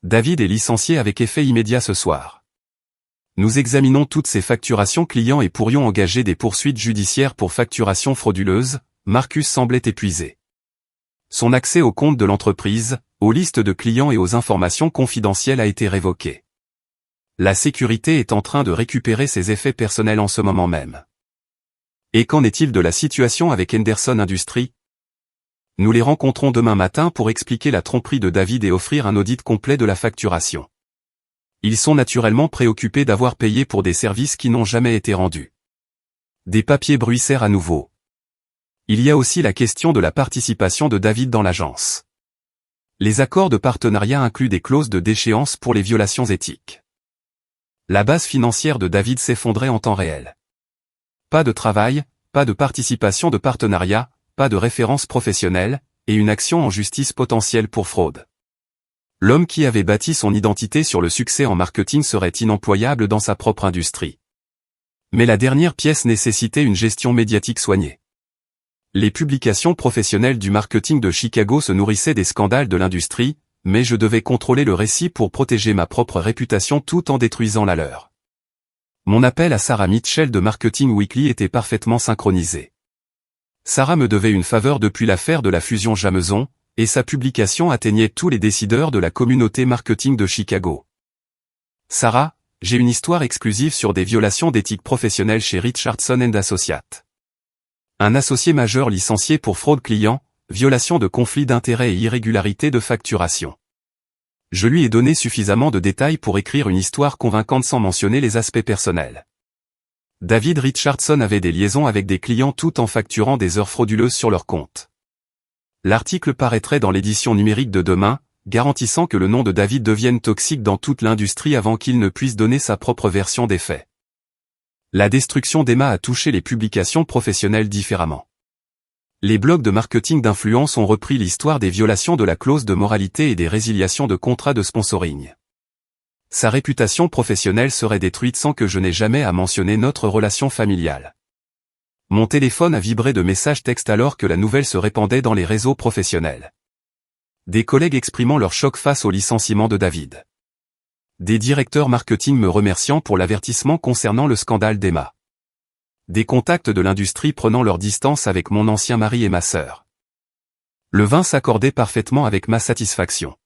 David est licencié avec effet immédiat ce soir. Nous examinons toutes ses facturations clients et pourrions engager des poursuites judiciaires pour facturation frauduleuse. Marcus semblait épuisé. Son accès aux comptes de l'entreprise, aux listes de clients et aux informations confidentielles a été révoqué. La sécurité est en train de récupérer ses effets personnels en ce moment même. Et qu'en est-il de la situation avec Henderson Industries? Nous les rencontrons demain matin pour expliquer la tromperie de David et offrir un audit complet de la facturation. Ils sont naturellement préoccupés d'avoir payé pour des services qui n'ont jamais été rendus. Des papiers bruissèrent à nouveau. Il y a aussi la question de la participation de David dans l'agence. Les accords de partenariat incluent des clauses de déchéance pour les violations éthiques. La base financière de David s'effondrait en temps réel. Pas de travail, pas de participation de partenariat, pas de référence professionnelle, et une action en justice potentielle pour fraude. L'homme qui avait bâti son identité sur le succès en marketing serait inemployable dans sa propre industrie. Mais la dernière pièce nécessitait une gestion médiatique soignée. Les publications professionnelles du marketing de Chicago se nourrissaient des scandales de l'industrie, mais je devais contrôler le récit pour protéger ma propre réputation tout en détruisant la leur. Mon appel à Sarah Mitchell de Marketing Weekly était parfaitement synchronisé. Sarah me devait une faveur depuis l'affaire de la fusion Jameson, et sa publication atteignait tous les décideurs de la communauté marketing de Chicago. Sarah, j'ai une histoire exclusive sur des violations d'éthique professionnelle chez Richardson & Associates. Un associé majeur licencié pour fraude client, violation de conflits d'intérêts et irrégularité de facturation. Je lui ai donné suffisamment de détails pour écrire une histoire convaincante sans mentionner les aspects personnels. David Richardson avait des liaisons avec des clients tout en facturant des heures frauduleuses sur leur compte. L'article paraîtrait dans l'édition numérique de demain, garantissant que le nom de David devienne toxique dans toute l'industrie avant qu'il ne puisse donner sa propre version des faits. La destruction d'Emma a touché les publications professionnelles différemment. Les blogs de marketing d'influence ont repris l'histoire des violations de la clause de moralité et des résiliations de contrats de sponsoring. Sa réputation professionnelle serait détruite sans que je n'ai jamais à mentionner notre relation familiale. Mon téléphone a vibré de messages textes alors que la nouvelle se répandait dans les réseaux professionnels. Des collègues exprimant leur choc face au licenciement de David. Des directeurs marketing me remerciant pour l'avertissement concernant le scandale d'Emma. Des contacts de l'industrie prenant leur distance avec mon ancien mari et ma sœur. Le vin s'accordait parfaitement avec ma satisfaction.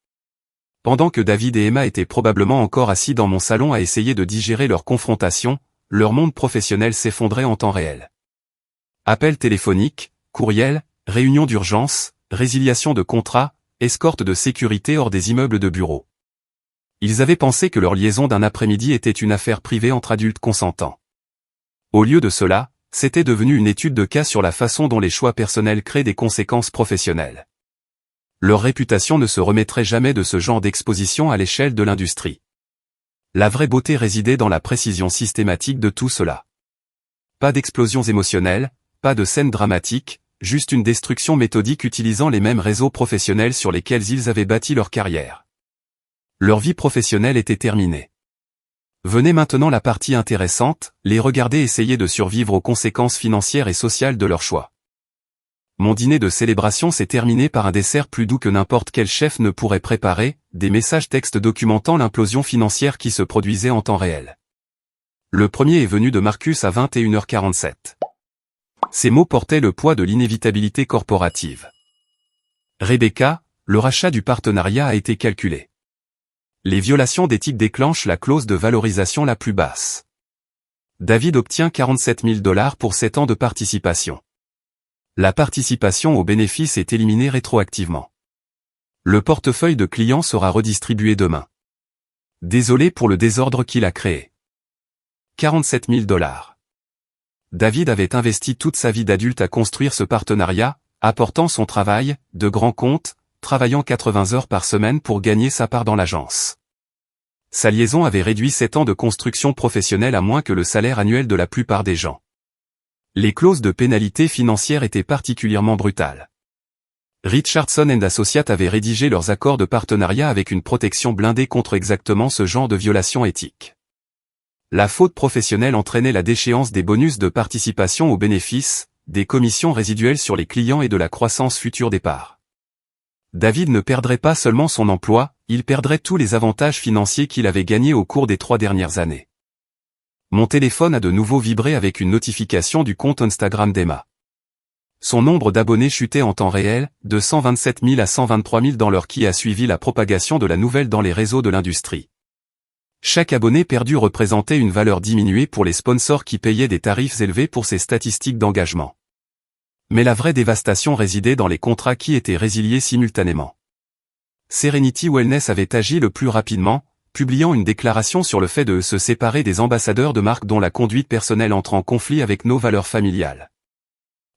Pendant que David et Emma étaient probablement encore assis dans mon salon à essayer de digérer leur confrontation, leur monde professionnel s'effondrait en temps réel. Appels téléphoniques, courriels, réunions d'urgence, résiliation de contrats, escorte de sécurité hors des immeubles de bureaux. Ils avaient pensé que leur liaison d'un après-midi était une affaire privée entre adultes consentants. Au lieu de cela, c'était devenu une étude de cas sur la façon dont les choix personnels créent des conséquences professionnelles. Leur réputation ne se remettrait jamais de ce genre d'exposition à l'échelle de l'industrie. La vraie beauté résidait dans la précision systématique de tout cela. Pas d'explosions émotionnelles, pas de scènes dramatiques, juste une destruction méthodique utilisant les mêmes réseaux professionnels sur lesquels ils avaient bâti leur carrière. Leur vie professionnelle était terminée. Venait maintenant la partie intéressante, les regarder essayer de survivre aux conséquences financières et sociales de leur choix. Mon dîner de célébration s'est terminé par un dessert plus doux que n'importe quel chef ne pourrait préparer, des messages textes documentant l'implosion financière qui se produisait en temps réel. Le premier est venu de Marcus à 21h47. Ces mots portaient le poids de l'inévitabilité corporative. Rebecca, le rachat du partenariat a été calculé. Les violations d'éthique déclenchent la clause de valorisation la plus basse. David obtient 47 000 $ pour 7 ans de participation. La participation au bénéfice est éliminée rétroactivement. Le portefeuille de clients sera redistribué demain. Désolé pour le désordre qu'il a créé. 47 000 $. David avait investi toute sa vie d'adulte à construire ce partenariat, apportant son travail, de grands comptes, travaillant 80 heures par semaine pour gagner sa part dans l'agence. Sa liaison avait réduit 7 ans de construction professionnelle à moins que le salaire annuel de la plupart des gens. Les clauses de pénalité financière étaient particulièrement brutales. Richardson & Associates avaient rédigé leurs accords de partenariat avec une protection blindée contre exactement ce genre de violation éthique. La faute professionnelle entraînait la déchéance des bonus de participation aux bénéfices, des commissions résiduelles sur les clients et de la croissance future des parts. David ne perdrait pas seulement son emploi, il perdrait tous les avantages financiers qu'il avait gagnés au cours des 3 dernières années. Mon téléphone a de nouveau vibré avec une notification du compte Instagram d'Emma. Son nombre d'abonnés chutait en temps réel, de 127 000 à 123 000 dans l'heure qui a suivi la propagation de la nouvelle dans les réseaux de l'industrie. Chaque abonné perdu représentait une valeur diminuée pour les sponsors qui payaient des tarifs élevés pour ces statistiques d'engagement. Mais la vraie dévastation résidait dans les contrats qui étaient résiliés simultanément. Serenity Wellness avait agi le plus rapidement, publiant une déclaration sur le fait de se séparer des ambassadeurs de marque dont la conduite personnelle entre en conflit avec nos valeurs familiales.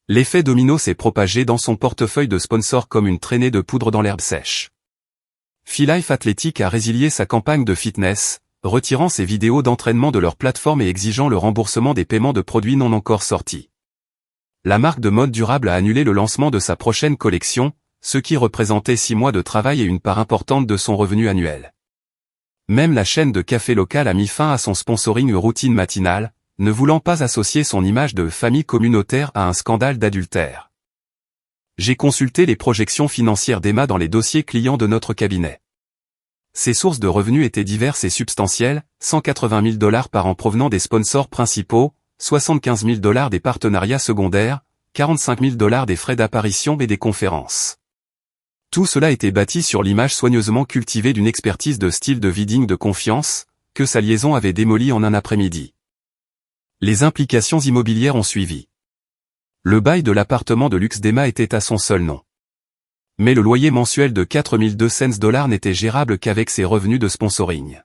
L'effet domino s'est propagé dans son portefeuille de sponsors comme une traînée de poudre dans l'herbe sèche. Filife Athletic a résilié sa campagne de fitness, retirant ses vidéos d'entraînement de leur plateforme et exigeant le remboursement des paiements de produits non encore sortis. La marque de mode durable a annulé le lancement de sa prochaine collection, ce qui représentait 6 mois de travail et une part importante de son revenu annuel. Même la chaîne de café local a mis fin à son sponsoring routine matinale, ne voulant pas associer son image de famille communautaire à un scandale d'adultère. J'ai consulté les projections financières d'Emma dans les dossiers clients de notre cabinet. Ses sources de revenus étaient diverses et substantielles, 180 000 $ par an provenant des sponsors principaux, 75 000 $ des partenariats secondaires, 45 000 $ des frais d'apparition et des conférences. Tout cela était bâti sur l'image soigneusement cultivée d'une expertise de style de vie digne de confiance, que sa liaison avait démolie en un après-midi. Les implications immobilières ont suivi. Le bail de l'appartement de luxe d'Emma était à son seul nom. Mais le loyer mensuel de 4 200 $ n'était gérable qu'avec ses revenus de sponsoring.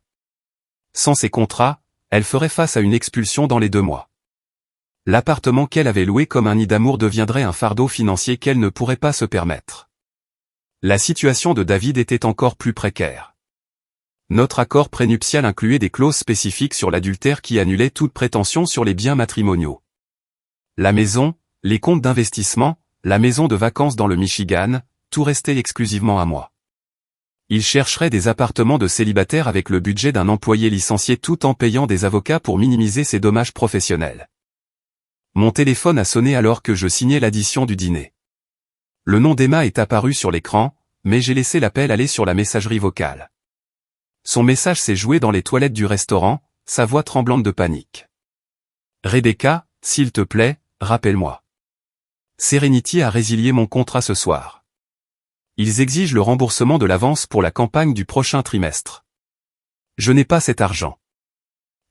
Sans ces contrats, elle ferait face à une expulsion dans les 2 mois. L'appartement qu'elle avait loué comme un nid d'amour deviendrait un fardeau financier qu'elle ne pourrait pas se permettre. La situation de David était encore plus précaire. Notre accord prénuptial incluait des clauses spécifiques sur l'adultère qui annulaient toute prétention sur les biens matrimoniaux. La maison, les comptes d'investissement, la maison de vacances dans le Michigan, tout restait exclusivement à moi. Il chercherait des appartements de célibataire avec le budget d'un employé licencié tout en payant des avocats pour minimiser ses dommages professionnels. Mon téléphone a sonné alors que je signais l'addition du dîner. Le nom d'Emma est apparu sur l'écran, mais j'ai laissé l'appel aller sur la messagerie vocale. Son message s'est joué dans les toilettes du restaurant, sa voix tremblante de panique. Rebecca, s'il te plaît, rappelle-moi. Serenity a résilié mon contrat ce soir. Ils exigent le remboursement de l'avance pour la campagne du prochain trimestre. Je n'ai pas cet argent.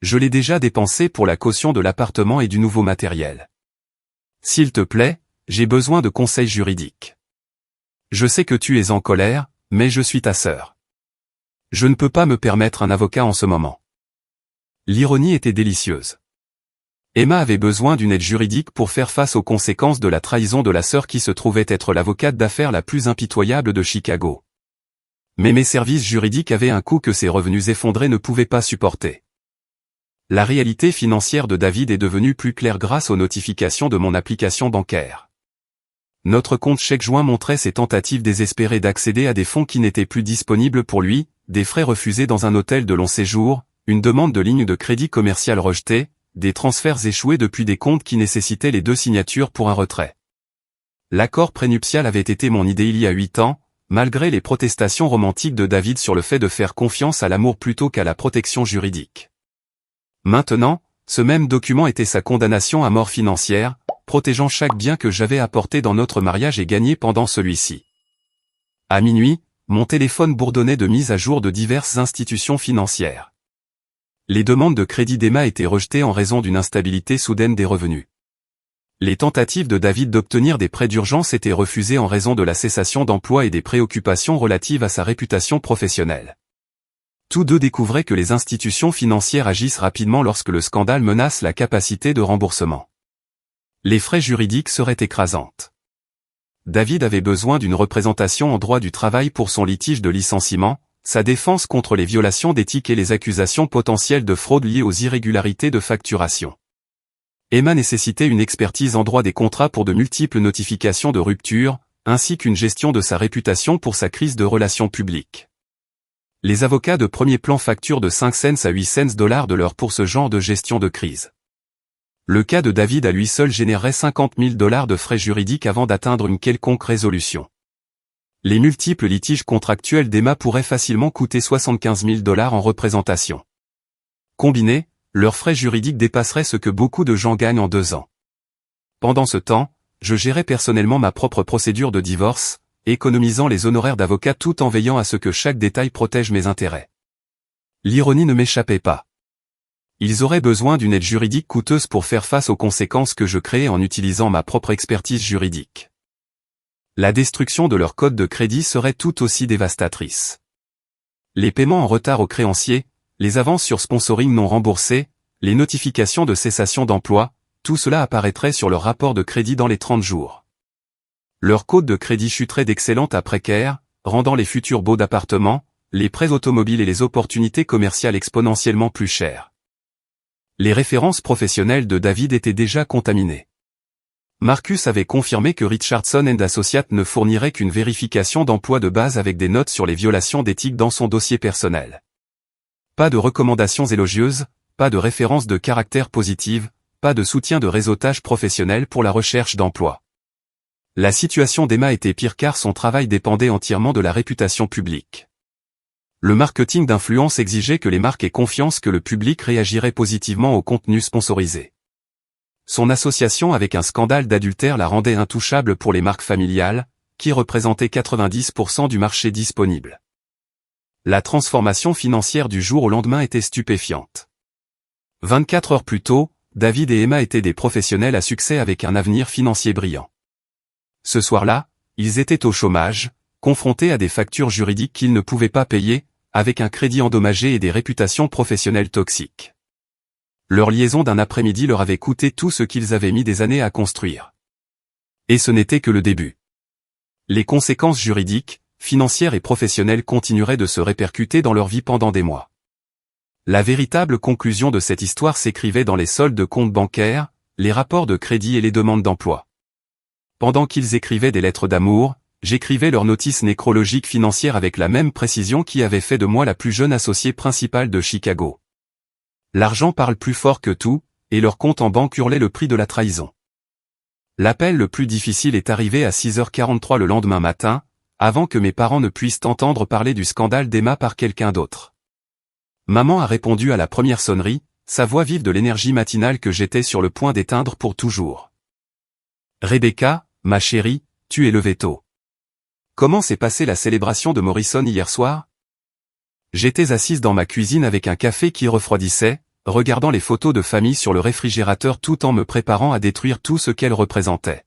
Je l'ai déjà dépensé pour la caution de l'appartement et du nouveau matériel. S'il te plaît, j'ai besoin de conseils juridiques. Je sais que tu es en colère, mais je suis ta sœur. Je ne peux pas me permettre un avocat en ce moment. L'ironie était délicieuse. Emma avait besoin d'une aide juridique pour faire face aux conséquences de la trahison de la sœur qui se trouvait être l'avocate d'affaires la plus impitoyable de Chicago. Mais mes services juridiques avaient un coût que ses revenus effondrés ne pouvaient pas supporter. La réalité financière de David est devenue plus claire grâce aux notifications de mon application bancaire. Notre compte chèque joint montrait ses tentatives désespérées d'accéder à des fonds qui n'étaient plus disponibles pour lui, des frais refusés dans un hôtel de long séjour, une demande de ligne de crédit commercial rejetée, des transferts échoués depuis des comptes qui nécessitaient les 2 signatures pour un retrait. L'accord prénuptial avait été mon idée il y a 8 ans, malgré les protestations romantiques de David sur le fait de faire confiance à l'amour plutôt qu'à la protection juridique. Maintenant, ce même document était sa condamnation à mort financière, protégeant chaque bien que j'avais apporté dans notre mariage et gagné pendant celui-ci. À minuit, mon téléphone bourdonnait de mise à jour de diverses institutions financières. Les demandes de crédit d'Emma étaient rejetées en raison d'une instabilité soudaine des revenus. Les tentatives de David d'obtenir des prêts d'urgence étaient refusées en raison de la cessation d'emploi et des préoccupations relatives à sa réputation professionnelle. Tous deux découvraient que les institutions financières agissent rapidement lorsque le scandale menace la capacité de remboursement. Les frais juridiques seraient écrasantes. David avait besoin d'une représentation en droit du travail pour son litige de licenciement, sa défense contre les violations d'éthique et les accusations potentielles de fraude liées aux irrégularités de facturation. Emma nécessitait une expertise en droit des contrats pour de multiples notifications de rupture, ainsi qu'une gestion de sa réputation pour sa crise de relations publiques. Les avocats de premier plan facturent de 5 cents à 8 cents de l'heure pour ce genre de gestion de crise. Le cas de David à lui seul générerait 50 000 $ de frais juridiques avant d'atteindre une quelconque résolution. Les multiples litiges contractuels d'Emma pourraient facilement coûter 75 000 $ en représentation. Combinés, leurs frais juridiques dépasseraient ce que beaucoup de gens gagnent en 2 ans. Pendant ce temps, je gérais personnellement ma propre procédure de divorce, économisant les honoraires d'avocat tout en veillant à ce que chaque détail protège mes intérêts. L'ironie ne m'échappait pas. Ils auraient besoin d'une aide juridique coûteuse pour faire face aux conséquences que je créais en utilisant ma propre expertise juridique. La destruction de leur code de crédit serait tout aussi dévastatrice. Les paiements en retard aux créanciers, les avances sur sponsoring non remboursées, les notifications de cessation d'emploi, tout cela apparaîtrait sur leur rapport de crédit dans les 30 jours. Leur code de crédit chuterait d'excellente à précaire, rendant les futurs baux d'appartements, les prêts automobiles et les opportunités commerciales exponentiellement plus chères. Les références professionnelles de David étaient déjà contaminées. Marcus avait confirmé que Richardson & Associates ne fournirait qu'une vérification d'emploi de base avec des notes sur les violations d'éthique dans son dossier personnel. Pas de recommandations élogieuses, pas de références de caractère positive, pas de soutien de réseautage professionnel pour la recherche d'emploi. La situation d'Emma était pire car son travail dépendait entièrement de la réputation publique. Le marketing d'influence exigeait que les marques aient confiance que le public réagirait positivement au contenu sponsorisé. Son association avec un scandale d'adultère la rendait intouchable pour les marques familiales, qui représentaient 90% du marché disponible. La transformation financière du jour au lendemain était stupéfiante. 24 heures plus tôt, David et Emma étaient des professionnels à succès avec un avenir financier brillant. Ce soir-là, ils étaient au chômage, confrontés à des factures juridiques qu'ils ne pouvaient pas payer, avec un crédit endommagé et des réputations professionnelles toxiques. Leur liaison d'un après-midi leur avait coûté tout ce qu'ils avaient mis des années à construire. Et ce n'était que le début. Les conséquences juridiques, financières et professionnelles continueraient de se répercuter dans leur vie pendant des mois. La véritable conclusion de cette histoire s'écrivait dans les soldes de comptes bancaires, les rapports de crédit et les demandes d'emploi. Pendant qu'ils écrivaient des lettres d'amour, j'écrivais leurs notices nécrologiques financières avec la même précision qui avait fait de moi la plus jeune associée principale de Chicago. L'argent parle plus fort que tout, et leur compte en banque hurlait le prix de la trahison. L'appel le plus difficile est arrivé à 6h43 le lendemain matin, avant que mes parents ne puissent entendre parler du scandale d'Emma par quelqu'un d'autre. Maman a répondu à la première sonnerie, sa voix vive de l'énergie matinale que j'étais sur le point d'éteindre pour toujours. Rebecca, ma chérie, tu es levée tôt. Comment s'est passée la célébration de Morrison hier soir? J'étais assise dans ma cuisine avec un café qui refroidissait, regardant les photos de famille sur le réfrigérateur tout en me préparant à détruire tout ce qu'elles représentaient.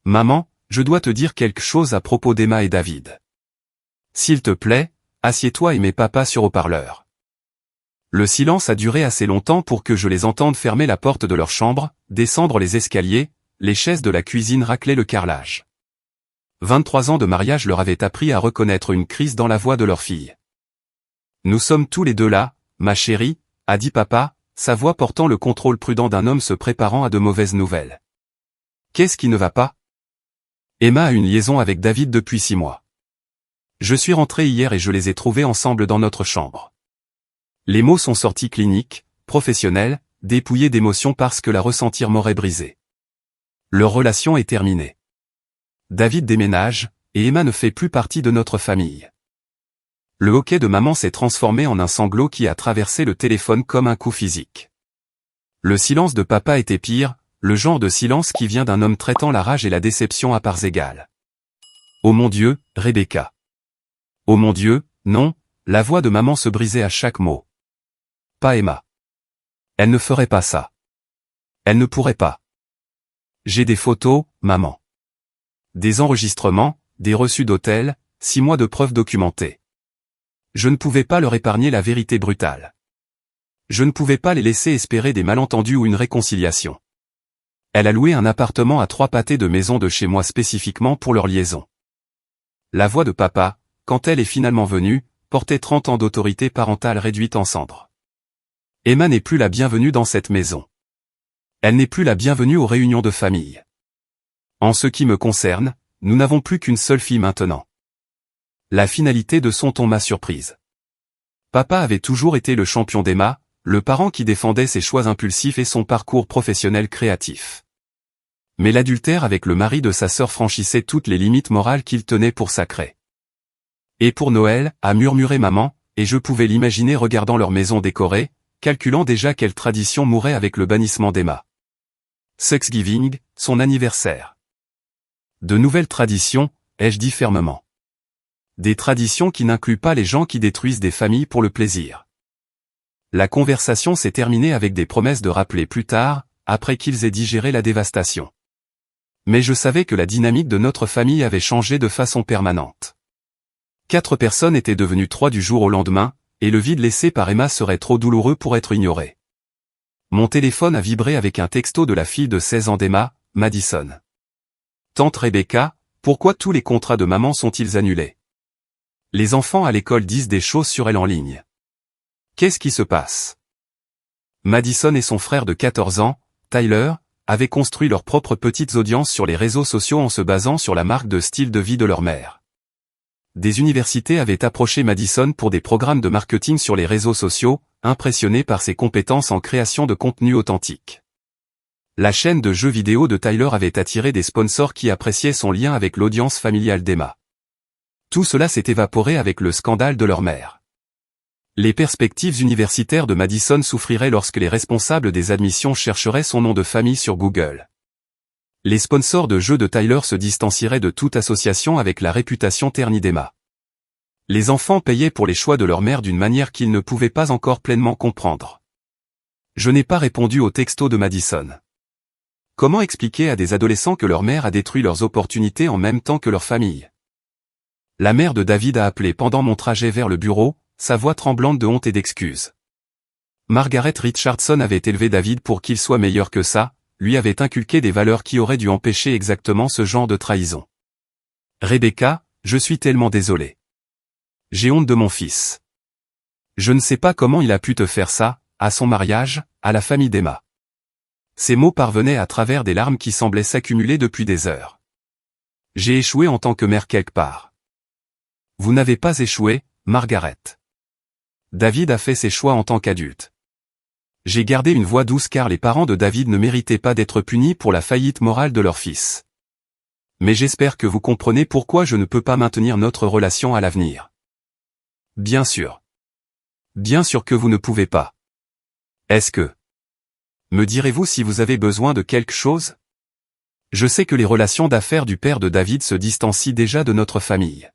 Maman, je dois te dire quelque chose à propos d'Emma et David. S'il te plaît, assieds-toi et mets papa sur haut-parleur. Le silence a duré assez longtemps pour que je les entende fermer la porte de leur chambre, descendre les escaliers, les chaises de la cuisine racler le carrelage. 23 ans de mariage leur avaient appris à reconnaître une crise dans la voix de leur fille. Nous sommes tous les deux là, ma chérie, a dit papa, sa voix portant le contrôle prudent d'un homme se préparant à de mauvaises nouvelles. Qu'est-ce qui ne va pas? Emma a une liaison avec David depuis 6 mois. Je suis rentré hier et je les ai trouvés ensemble dans notre chambre. Les mots sont sortis cliniques, professionnels, dépouillés d'émotions parce que la ressentir m'aurait brisé. Leur relation est terminée. David déménage, et Emma ne fait plus partie de notre famille. Le hoquet de maman s'est transformé en un sanglot qui a traversé le téléphone comme un coup physique. Le silence de papa était pire, le genre de silence qui vient d'un homme traitant la rage et la déception à parts égales. Oh mon Dieu, Rebecca. Oh mon Dieu, non, la voix de maman se brisait à chaque mot. Pas Emma. Elle ne ferait pas ça. Elle ne pourrait pas. J'ai des photos, maman. Des enregistrements, des reçus d'hôtel, 6 mois de preuves documentées. Je ne pouvais pas leur épargner la vérité brutale. Je ne pouvais pas les laisser espérer des malentendus ou une réconciliation. Elle a loué un appartement à 3 pâtés de maison de chez moi spécifiquement pour leur liaison. La voix de papa, quand elle est finalement venue, portait 30 ans d'autorité parentale réduite en cendres. Emma n'est plus la bienvenue dans cette maison. Elle n'est plus la bienvenue aux réunions de famille. En ce qui me concerne, nous n'avons plus qu'une seule fille maintenant. La finalité de son ton m'a surprise. Papa avait toujours été le champion d'Emma, le parent qui défendait ses choix impulsifs et son parcours professionnel créatif. Mais l'adultère avec le mari de sa sœur franchissait toutes les limites morales qu'il tenait pour sacrées. Et pour Noël, a murmuré maman, et je pouvais l'imaginer regardant leur maison décorée, calculant déjà quelle tradition mourrait avec le bannissement d'Emma. Thanksgiving, son anniversaire. De nouvelles traditions, ai-je dit fermement. Des traditions qui n'incluent pas les gens qui détruisent des familles pour le plaisir. La conversation s'est terminée avec des promesses de rappeler plus tard, après qu'ils aient digéré la dévastation. Mais je savais que la dynamique de notre famille avait changé de façon permanente. 4 personnes étaient devenues 3 du jour au lendemain, et le vide laissé par Emma serait trop douloureux pour être ignoré. Mon téléphone a vibré avec un texto de la fille de 16 ans d'Emma, Madison. Tante Rebecca, pourquoi tous les contrats de maman sont-ils annulés? Les enfants à l'école disent des choses sur elle en ligne. Qu'est-ce qui se passe? Madison et son frère de 14 ans, Tyler, avaient construit leurs propres petites audiences sur les réseaux sociaux en se basant sur la marque de style de vie de leur mère. Des universités avaient approché Madison pour des programmes de marketing sur les réseaux sociaux, impressionnés par ses compétences en création de contenu authentique. La chaîne de jeux vidéo de Tyler avait attiré des sponsors qui appréciaient son lien avec l'audience familiale d'Emma. Tout cela s'est évaporé avec le scandale de leur mère. Les perspectives universitaires de Madison souffriraient lorsque les responsables des admissions chercheraient son nom de famille sur Google. Les sponsors de jeux de Tyler se distancieraient de toute association avec la réputation ternie d'Emma. Les enfants payaient pour les choix de leur mère d'une manière qu'ils ne pouvaient pas encore pleinement comprendre. Je n'ai pas répondu au texto de Madison. Comment expliquer à des adolescents que leur mère a détruit leurs opportunités en même temps que leur famille? La mère de David a appelé pendant mon trajet vers le bureau, sa voix tremblante de honte et d'excuses. Margaret Richardson avait élevé David pour qu'il soit meilleur que ça, lui avait inculqué des valeurs qui auraient dû empêcher exactement ce genre de trahison. Rebecca, je suis tellement désolé. J'ai honte de mon fils. Je ne sais pas comment il a pu te faire ça, à son mariage, à la famille d'Emma. Ces mots parvenaient à travers des larmes qui semblaient s'accumuler depuis des heures. J'ai échoué en tant que mère quelque part. Vous n'avez pas échoué, Margaret. David a fait ses choix en tant qu'adulte. J'ai gardé une voix douce car les parents de David ne méritaient pas d'être punis pour la faillite morale de leur fils. Mais j'espère que vous comprenez pourquoi je ne peux pas maintenir notre relation à l'avenir. Bien sûr. Bien sûr que vous ne pouvez pas. Est-ce que... Me direz-vous si vous avez besoin de quelque chose? Je sais que les relations d'affaires du père de David se distancient déjà de notre famille.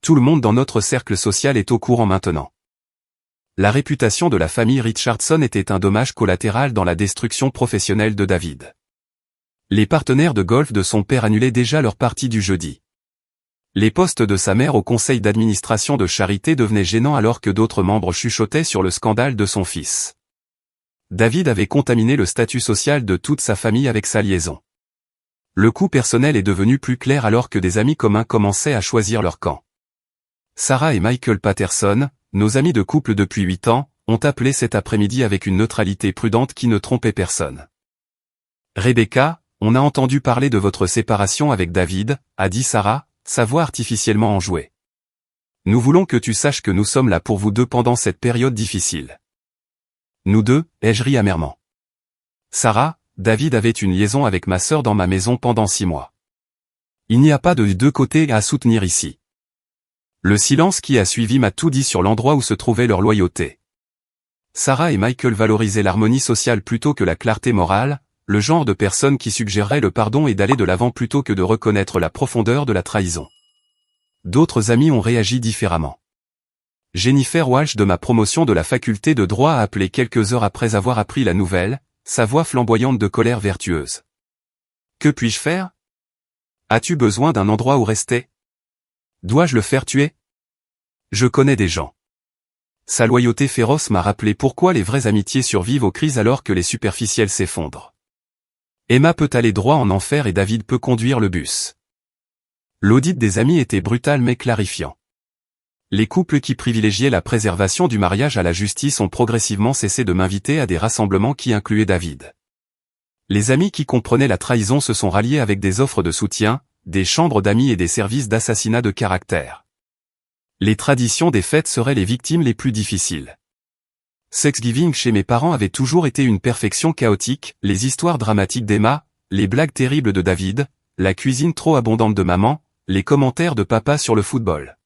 Tout le monde dans notre cercle social est au courant maintenant. La réputation de la famille Richardson était un dommage collatéral dans la destruction professionnelle de David. Les partenaires de golf de son père annulaient déjà leur partie du jeudi. Les postes de sa mère au conseil d'administration de Charité devenaient gênants alors que d'autres membres chuchotaient sur le scandale de son fils. David avait contaminé le statut social de toute sa famille avec sa liaison. Le coup personnel est devenu plus clair alors que des amis communs commençaient à choisir leur camp. Sarah et Michael Patterson, nos amis de couple depuis 8 ans, ont appelé cet après-midi avec une neutralité prudente qui ne trompait personne. Rebecca, on a entendu parler de votre séparation avec David, a dit Sarah, sa voix artificiellement enjouée. Nous voulons que tu saches que nous sommes là pour vous deux pendant cette période difficile. Nous deux, ai-je ri amèrement. Sarah, David avait une liaison avec ma sœur dans ma maison pendant 6 mois. Il n'y a pas de deux côtés à soutenir ici. Le silence qui a suivi m'a tout dit sur l'endroit où se trouvait leur loyauté. Sarah et Michael valorisaient l'harmonie sociale plutôt que la clarté morale, le genre de personne qui suggérerait le pardon et d'aller de l'avant plutôt que de reconnaître la profondeur de la trahison. D'autres amis ont réagi différemment. Jennifer Walsh de ma promotion de la faculté de droit a appelé quelques heures après avoir appris la nouvelle, sa voix flamboyante de colère vertueuse. « Que puis-je faire ? As-tu besoin d'un endroit où rester ? Dois-je le faire tuer ? Je connais des gens. » Sa loyauté féroce m'a rappelé pourquoi les vraies amitiés survivent aux crises alors que les superficielles s'effondrent. Emma peut aller droit en enfer et David peut conduire le bus. L'audit des amis était brutal mais clarifiant. Les couples qui privilégiaient la préservation du mariage à la justice ont progressivement cessé de m'inviter à des rassemblements qui incluaient David. Les amis qui comprenaient la trahison se sont ralliés avec des offres de soutien, des chambres d'amis et des services d'assassinat de caractère. Les traditions des fêtes seraient les victimes les plus difficiles. Thanksgiving chez mes parents avait toujours été une perfection chaotique, les histoires dramatiques d'Emma, les blagues terribles de David, la cuisine trop abondante de maman, les commentaires de papa sur le football.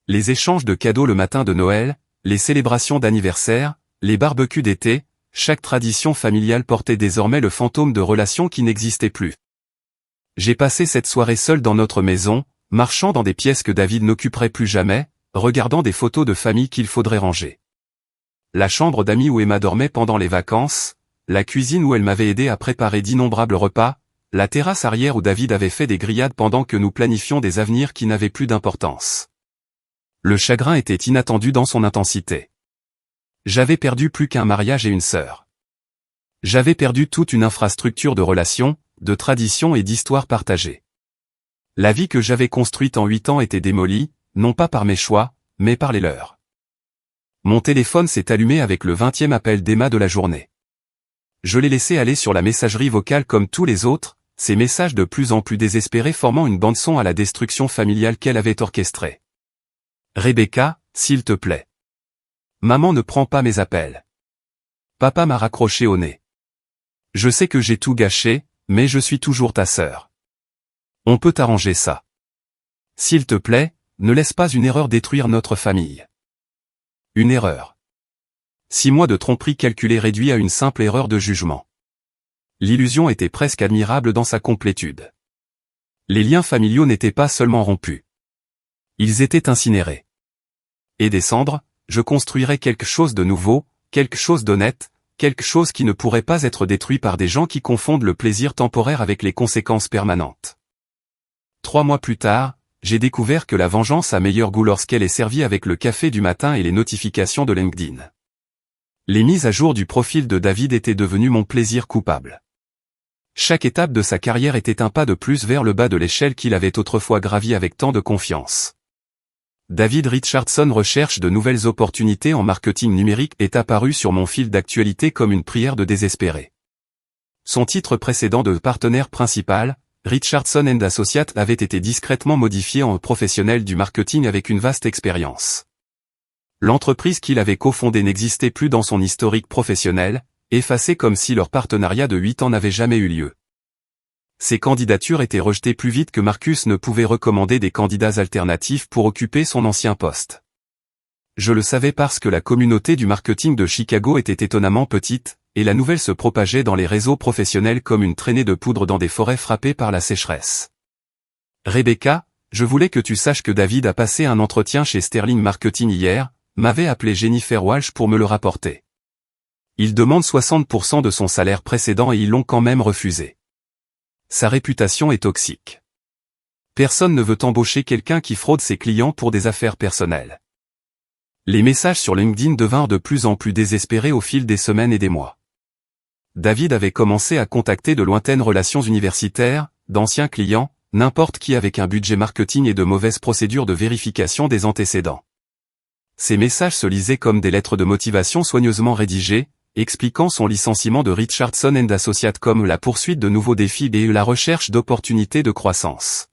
Les échanges de cadeaux le matin de Noël, les célébrations d'anniversaire, les barbecues d'été, chaque tradition familiale portait désormais le fantôme de relations qui n'existaient plus. J'ai passé cette soirée seule dans notre maison, marchant dans des pièces que David n'occuperait plus jamais, regardant des photos de famille qu'il faudrait ranger. La chambre d'amis où Emma dormait pendant les vacances, la cuisine où elle m'avait aidé à préparer d'innombrables repas, la terrasse arrière où David avait fait des grillades pendant que nous planifions des avenirs qui n'avaient plus d'importance. Le chagrin était inattendu dans son intensité. J'avais perdu plus qu'un mariage et une sœur. J'avais perdu toute une infrastructure de relations, de traditions et d'histoires partagées. La vie que j'avais construite en 8 ans était démolie, non pas par mes choix, mais par les leurs. Mon téléphone s'est allumé avec le 20e appel d'Emma de la journée. Je l'ai laissé aller sur la messagerie vocale comme tous les autres, ces messages de plus en plus désespérés formant une bande-son à la destruction familiale qu'elle avait orchestrée. « Rebecca, s'il te plaît. Maman ne prend pas mes appels. Papa m'a raccroché au nez. Je sais que j'ai tout gâché, mais je suis toujours ta sœur. On peut arranger ça. S'il te plaît, ne laisse pas une erreur détruire notre famille. » Une erreur. 6 mois de tromperie calculée réduits à une simple erreur de jugement. L'illusion était presque admirable dans sa complétude. Les liens familiaux n'étaient pas seulement rompus. Ils étaient incinérés. Et des cendres, je construirais quelque chose de nouveau, quelque chose d'honnête, quelque chose qui ne pourrait pas être détruit par des gens qui confondent le plaisir temporaire avec les conséquences permanentes. 3 mois plus tard, j'ai découvert que la vengeance a meilleur goût lorsqu'elle est servie avec le café du matin et les notifications de LinkedIn. Les mises à jour du profil de David étaient devenues mon plaisir coupable. Chaque étape de sa carrière était un pas de plus vers le bas de l'échelle qu'il avait autrefois gravi avec tant de confiance. David Richardson recherche de nouvelles opportunités en marketing numérique est apparu sur mon fil d'actualité comme une prière de désespéré. Son titre précédent de partenaire principal, Richardson & Associates, avait été discrètement modifié en professionnel du marketing avec une vaste expérience. L'entreprise qu'il avait cofondée n'existait plus dans son historique professionnel, effacée comme si leur partenariat de 8 ans n'avait jamais eu lieu. Ses candidatures étaient rejetées plus vite que Marcus ne pouvait recommander des candidats alternatifs pour occuper son ancien poste. Je le savais parce que la communauté du marketing de Chicago était étonnamment petite, et la nouvelle se propageait dans les réseaux professionnels comme une traînée de poudre dans des forêts frappées par la sécheresse. Rebecca, je voulais que tu saches que David a passé un entretien chez Sterling Marketing hier, m'avait appelé Jennifer Walsh pour me le rapporter. Il demande 60% de son salaire précédent et ils l'ont quand même refusé. Sa réputation est toxique. Personne ne veut embaucher quelqu'un qui fraude ses clients pour des affaires personnelles. Les messages sur LinkedIn devinrent de plus en plus désespérés au fil des semaines et des mois. David avait commencé à contacter de lointaines relations universitaires, d'anciens clients, n'importe qui avec un budget marketing et de mauvaises procédures de vérification des antécédents. Ces messages se lisaient comme des lettres de motivation soigneusement rédigées, expliquant son licenciement de Richardson & Associates comme la poursuite de nouveaux défis et la recherche d'opportunités de croissance.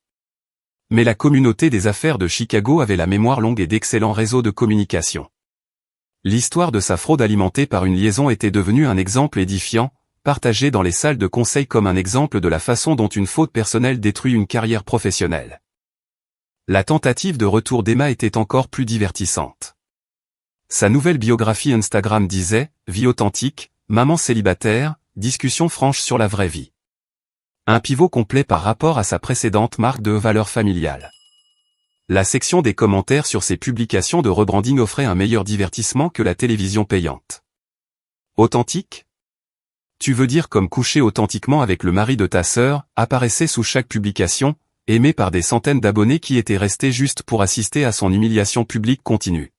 Mais la communauté des affaires de Chicago avait la mémoire longue et d'excellents réseaux de communication. L'histoire de sa fraude alimentée par une liaison était devenue un exemple édifiant, partagée dans les salles de conseil comme un exemple de la façon dont une faute personnelle détruit une carrière professionnelle. La tentative de retour d'Emma était encore plus divertissante. Sa nouvelle biographie Instagram disait « Vie authentique, maman célibataire, discussion franche sur la vraie vie ». Un pivot complet par rapport à sa précédente marque de valeurs familiales. La section des commentaires sur ses publications de rebranding offrait un meilleur divertissement que la télévision payante. Authentique ? Tu veux dire comme coucher authentiquement avec le mari de ta sœur, apparaissait sous chaque publication, aimé par des centaines d'abonnés qui étaient restés juste pour assister à son humiliation publique continue.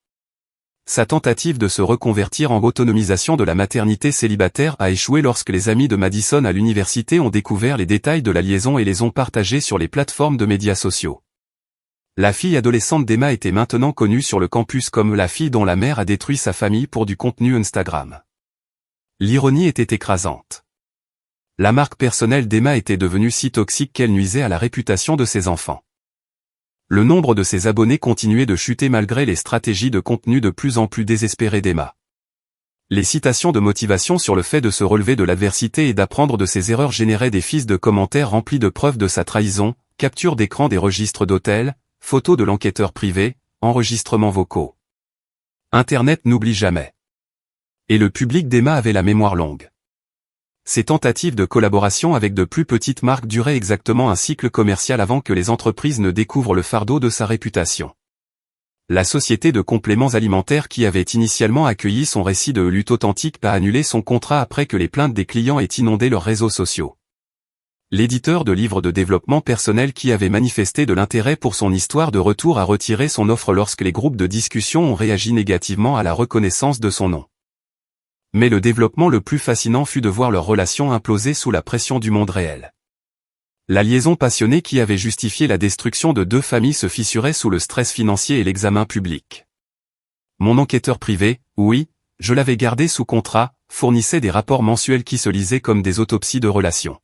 Sa tentative de se reconvertir en autonomisation de la maternité célibataire a échoué lorsque les amis de Madison à l'université ont découvert les détails de la liaison et les ont partagés sur les plateformes de médias sociaux. La fille adolescente d'Emma était maintenant connue sur le campus comme la fille dont la mère a détruit sa famille pour du contenu Instagram. L'ironie était écrasante. La marque personnelle d'Emma était devenue si toxique qu'elle nuisait à la réputation de ses enfants. Le nombre de ses abonnés continuait de chuter malgré les stratégies de contenu de plus en plus désespérées d'Emma. Les citations de motivation sur le fait de se relever de l'adversité et d'apprendre de ses erreurs généraient des files de commentaires remplis de preuves de sa trahison, captures d'écran des registres d'hôtels, photos de l'enquêteur privé, enregistrements vocaux. Internet n'oublie jamais. Et le public d'Emma avait la mémoire longue. Ces tentatives de collaboration avec de plus petites marques duraient exactement un cycle commercial avant que les entreprises ne découvrent le fardeau de sa réputation. La société de compléments alimentaires qui avait initialement accueilli son récit de lutte authentique a annulé son contrat après que les plaintes des clients aient inondé leurs réseaux sociaux. L'éditeur de livres de développement personnel qui avait manifesté de l'intérêt pour son histoire de retour a retiré son offre lorsque les groupes de discussion ont réagi négativement à la reconnaissance de son nom. Mais le développement le plus fascinant fut de voir leur relation imploser sous la pression du monde réel. La liaison passionnée qui avait justifié la destruction de deux familles se fissurait sous le stress financier et l'examen public. Mon enquêteur privé, oui, je l'avais gardé sous contrat, fournissait des rapports mensuels qui se lisaient comme des autopsies de relations.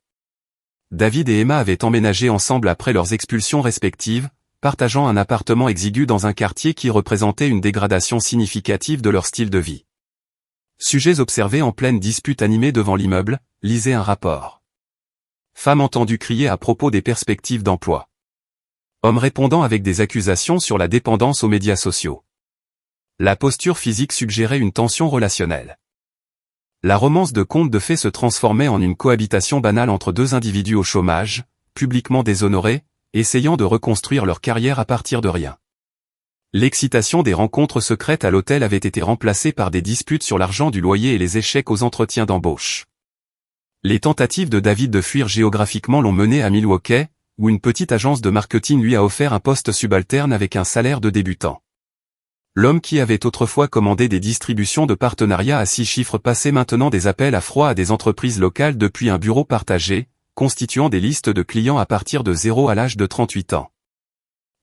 David et Emma avaient emménagé ensemble après leurs expulsions respectives, partageant un appartement exigu dans un quartier qui représentait une dégradation significative de leur style de vie. Sujets observés en pleine dispute animée devant l'immeuble, lisez un rapport. Femme entendue crier à propos des perspectives d'emploi. Homme répondant avec des accusations sur la dépendance aux médias sociaux. La posture physique suggérait une tension relationnelle. La romance de conte de fées se transformait en une cohabitation banale entre deux individus au chômage, publiquement déshonorés, essayant de reconstruire leur carrière à partir de rien. L'excitation des rencontres secrètes à l'hôtel avait été remplacée par des disputes sur l'argent du loyer et les échecs aux entretiens d'embauche. Les tentatives de David de fuir géographiquement l'ont mené à Milwaukee, où une petite agence de marketing lui a offert un poste subalterne avec un salaire de débutant. L'homme qui avait autrefois commandé des distributions de partenariats à 6 chiffres passait maintenant des appels à froid à des entreprises locales depuis un bureau partagé, constituant des listes de clients à partir de 0 à l'âge de 38 ans.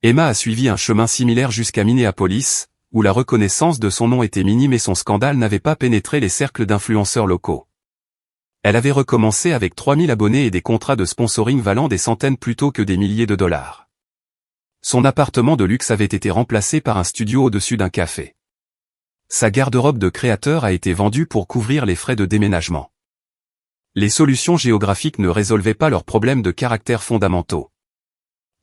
Emma a suivi un chemin similaire jusqu'à Minneapolis, où la reconnaissance de son nom était minime et son scandale n'avait pas pénétré les cercles d'influenceurs locaux. Elle avait recommencé avec 3000 abonnés et des contrats de sponsoring valant des centaines plutôt que des milliers de dollars. Son appartement de luxe avait été remplacé par un studio au-dessus d'un café. Sa garde-robe de créateur a été vendue pour couvrir les frais de déménagement. Les solutions géographiques ne résolvaient pas leurs problèmes de caractère fondamentaux.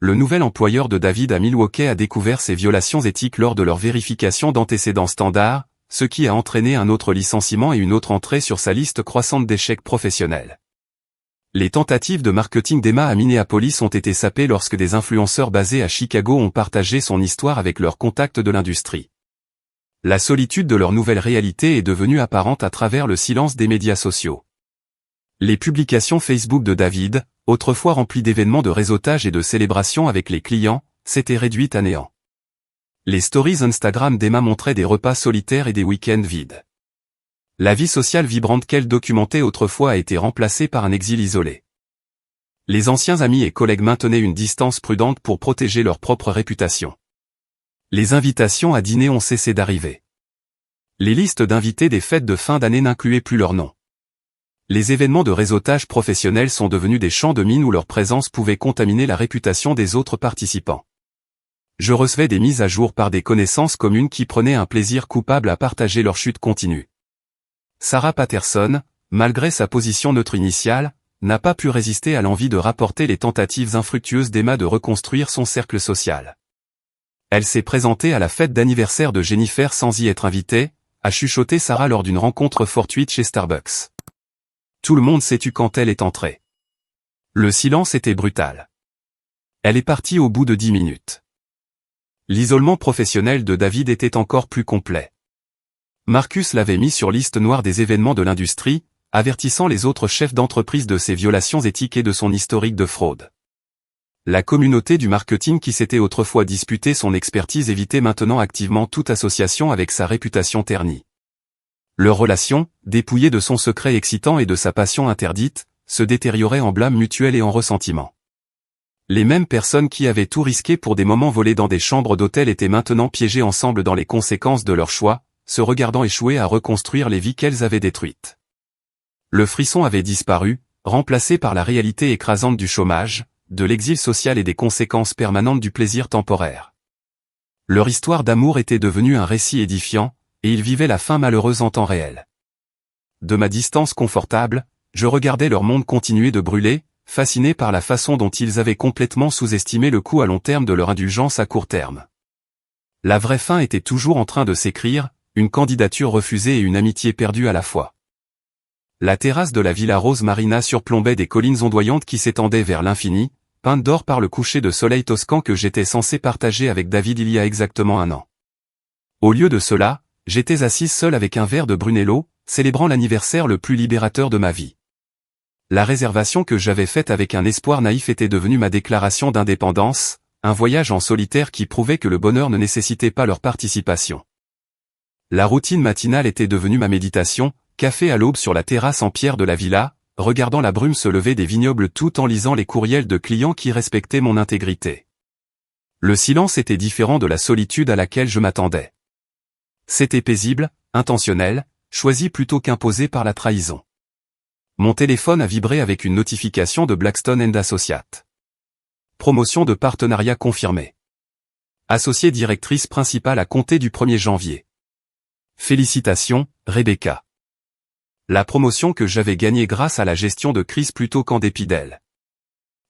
Le nouvel employeur de David à Milwaukee a découvert ses violations éthiques lors de leur vérification d'antécédents standards, ce qui a entraîné un autre licenciement et une autre entrée sur sa liste croissante d'échecs professionnels. Les tentatives de marketing d'Emma à Minneapolis ont été sapées lorsque des influenceurs basés à Chicago ont partagé son histoire avec leurs contacts de l'industrie. La solitude de leur nouvelle réalité est devenue apparente à travers le silence des médias sociaux. Les publications Facebook de David, autrefois remplies d'événements de réseautage et de célébrations avec les clients, s'étaient réduites à néant. Les stories Instagram d'Emma montraient des repas solitaires et des week-ends vides. La vie sociale vibrante qu'elle documentait autrefois a été remplacée par un exil isolé. Les anciens amis et collègues maintenaient une distance prudente pour protéger leur propre réputation. Les invitations à dîner ont cessé d'arriver. Les listes d'invités des fêtes de fin d'année n'incluaient plus leur nom. Les événements de réseautage professionnel sont devenus des champs de mines où leur présence pouvait contaminer la réputation des autres participants. Je recevais des mises à jour par des connaissances communes qui prenaient un plaisir coupable à partager leur chute continue. Sarah Patterson, malgré sa position neutre initiale, n'a pas pu résister à l'envie de rapporter les tentatives infructueuses d'Emma de reconstruire son cercle social. Elle s'est présentée à la fête d'anniversaire de Jennifer sans y être invitée, a chuchoté Sarah lors d'une rencontre fortuite chez Starbucks. Tout le monde s'est tu quand elle est entrée. Le silence était brutal. Elle est partie au bout de 10 minutes. L'isolement professionnel de David était encore plus complet. Marcus l'avait mis sur liste noire des événements de l'industrie, avertissant les autres chefs d'entreprise de ses violations éthiques et de son historique de fraude. La communauté du marketing qui s'était autrefois disputée son expertise évitait maintenant activement toute association avec sa réputation ternie. Leur relation, dépouillée de son secret excitant et de sa passion interdite, se détériorait en blâme mutuel et en ressentiment. Les mêmes personnes qui avaient tout risqué pour des moments volés dans des chambres d'hôtel étaient maintenant piégées ensemble dans les conséquences de leur choix, se regardant échouer à reconstruire les vies qu'elles avaient détruites. Le frisson avait disparu, remplacé par la réalité écrasante du chômage, de l'exil social et des conséquences permanentes du plaisir temporaire. Leur histoire d'amour était devenue un récit édifiant, et ils vivaient la fin malheureuse en temps réel. De ma distance confortable, je regardais leur monde continuer de brûler, fasciné par la façon dont ils avaient complètement sous-estimé le coût à long terme de leur indulgence à court terme. La vraie fin était toujours en train de s'écrire, une candidature refusée et une amitié perdue à la fois. La terrasse de la Villa Rose Marina surplombait des collines ondoyantes qui s'étendaient vers l'infini, peintes d'or par le coucher de soleil toscan que j'étais censé partager avec David il y a exactement un an. Au lieu de cela, j'étais assise seule avec un verre de Brunello, célébrant l'anniversaire le plus libérateur de ma vie. La réservation que j'avais faite avec un espoir naïf était devenue ma déclaration d'indépendance, un voyage en solitaire qui prouvait que le bonheur ne nécessitait pas leur participation. La routine matinale était devenue ma méditation, café à l'aube sur la terrasse en pierre de la villa, regardant la brume se lever des vignobles tout en lisant les courriels de clients qui respectaient mon intégrité. Le silence était différent de la solitude à laquelle je m'attendais. C'était paisible, intentionnel, choisi plutôt qu'imposé par la trahison. Mon téléphone a vibré avec une notification de Blackstone & Associates. Promotion de partenariat confirmée. Associée directrice principale à compter du 1er janvier. Félicitations, Rebecca. La promotion que j'avais gagnée grâce à la gestion de crise plutôt qu'en dépit d'elle.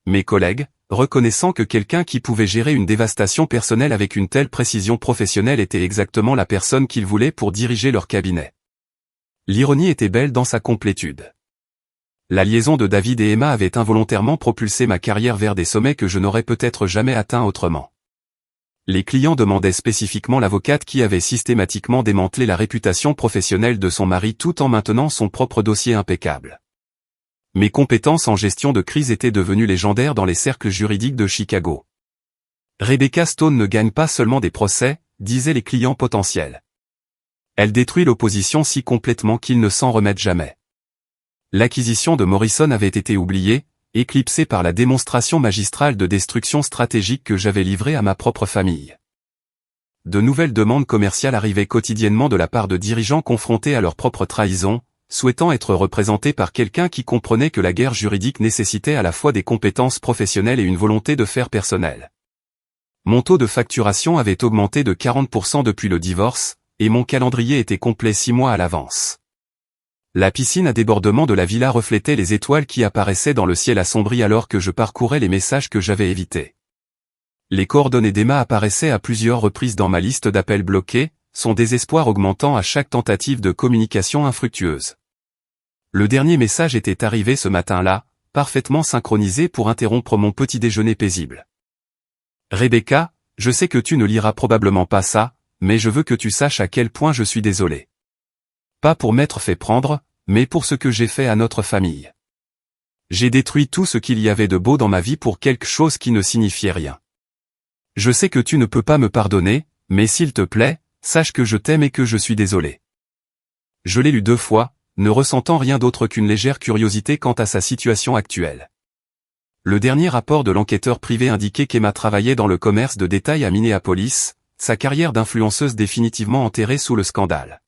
Mes collègues, reconnaissant que quelqu'un qui pouvait gérer une dévastation personnelle avec une telle précision professionnelle était exactement la personne qu'ils voulaient pour diriger leur cabinet. L'ironie était belle dans sa complétude. La liaison de David et Emma avait involontairement propulsé ma carrière vers des sommets que je n'aurais peut-être jamais atteints autrement. Les clients demandaient spécifiquement l'avocate qui avait systématiquement démantelé la réputation professionnelle de son mari tout en maintenant son propre dossier impeccable. Mes compétences en gestion de crise étaient devenues légendaires dans les cercles juridiques de Chicago. Rebecca Stone ne gagne pas seulement des procès, disaient les clients potentiels. Elle détruit l'opposition si complètement qu'ils ne s'en remettent jamais. L'acquisition de Morrison avait été oubliée, éclipsée par la démonstration magistrale de destruction stratégique que j'avais livrée à ma propre famille. De nouvelles demandes commerciales arrivaient quotidiennement de la part de dirigeants confrontés à leur propre trahison, souhaitant être représentés par quelqu'un qui comprenait que la guerre juridique nécessitait à la fois des compétences professionnelles et une volonté de faire personnel. Mon taux de facturation avait augmenté de 40% depuis le divorce, et mon calendrier était complet 6 mois à l'avance. La piscine à débordement de la villa reflétait les étoiles qui apparaissaient dans le ciel assombri alors que je parcourais les messages que j'avais évités. Les coordonnées d'Emma apparaissaient à plusieurs reprises dans ma liste d'appels bloqués, son désespoir augmentant à chaque tentative de communication infructueuse. Le dernier message était arrivé ce matin-là, parfaitement synchronisé pour interrompre mon petit déjeuner paisible. Rebecca, je sais que tu ne liras probablement pas ça, mais je veux que tu saches à quel point je suis désolé. Pas pour m'être fait prendre, mais pour ce que j'ai fait à notre famille. J'ai détruit tout ce qu'il y avait de beau dans ma vie pour quelque chose qui ne signifiait rien. Je sais que tu ne peux pas me pardonner, mais s'il te plaît, sache que je t'aime et que je suis désolé. Je l'ai lu 2 fois, ne ressentant rien d'autre qu'une légère curiosité quant à sa situation actuelle. Le dernier rapport de l'enquêteur privé indiquait qu'Emma travaillait dans le commerce de détail à Minneapolis, sa carrière d'influenceuse définitivement enterrée sous le scandale.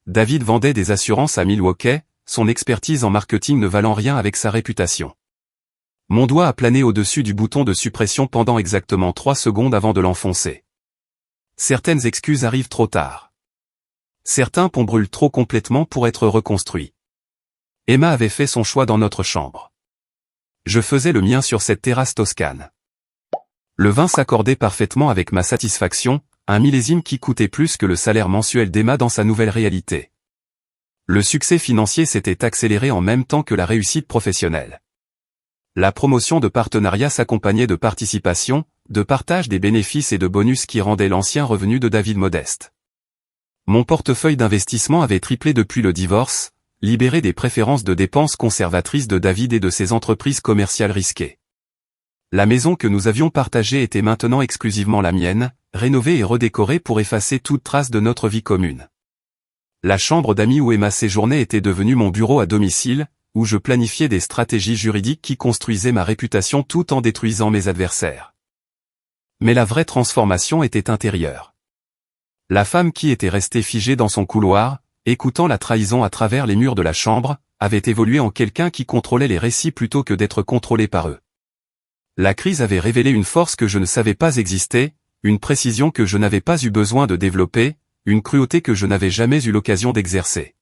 David vendait des assurances à Milwaukee, son expertise en marketing ne valant rien avec sa réputation. Mon doigt a plané au-dessus du bouton de suppression pendant exactement 3 secondes avant de l'enfoncer. Certaines excuses arrivent trop tard. Certains ponts brûlent trop complètement pour être reconstruits. Emma avait fait son choix dans notre chambre. Je faisais le mien sur cette terrasse toscane. Le vin s'accordait parfaitement avec ma satisfaction, un millésime qui coûtait plus que le salaire mensuel d'Emma dans sa nouvelle réalité. Le succès financier s'était accéléré en même temps que la réussite professionnelle. La promotion de partenariat s'accompagnait de participation, de partage des bénéfices et de bonus qui rendaient l'ancien revenu de David modeste. Mon portefeuille d'investissement avait triplé depuis le divorce, libéré des préférences de dépenses conservatrices de David et de ses entreprises commerciales risquées. La maison que nous avions partagée était maintenant exclusivement la mienne, rénovée et redécorée pour effacer toute trace de notre vie commune. La chambre d'amis où Emma séjournait était devenue mon bureau à domicile, où je planifiais des stratégies juridiques qui construisaient ma réputation tout en détruisant mes adversaires. Mais la vraie transformation était intérieure. La femme qui était restée figée dans son couloir, écoutant la trahison à travers les murs de la chambre, avait évolué en quelqu'un qui contrôlait les récits plutôt que d'être contrôlé par eux. La crise avait révélé une force que je ne savais pas exister, une précision que je n'avais pas eu besoin de développer, une cruauté que je n'avais jamais eu l'occasion d'exercer.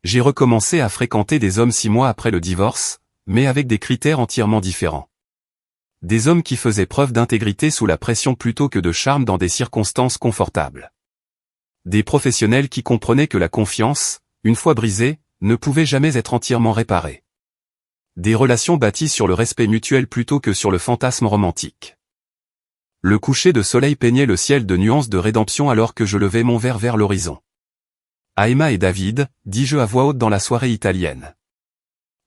J'ai recommencé à fréquenter des hommes 6 mois après le divorce, mais avec des critères entièrement différents. Des hommes qui faisaient preuve d'intégrité sous la pression plutôt que de charme dans des circonstances confortables. Des professionnels qui comprenaient que la confiance, une fois brisée, ne pouvait jamais être entièrement réparée. Des relations bâties sur le respect mutuel plutôt que sur le fantasme romantique. Le coucher de soleil peignait le ciel de nuances de rédemption alors que je levais mon verre vers l'horizon. À Emma et David, dis-je à voix haute dans la soirée italienne.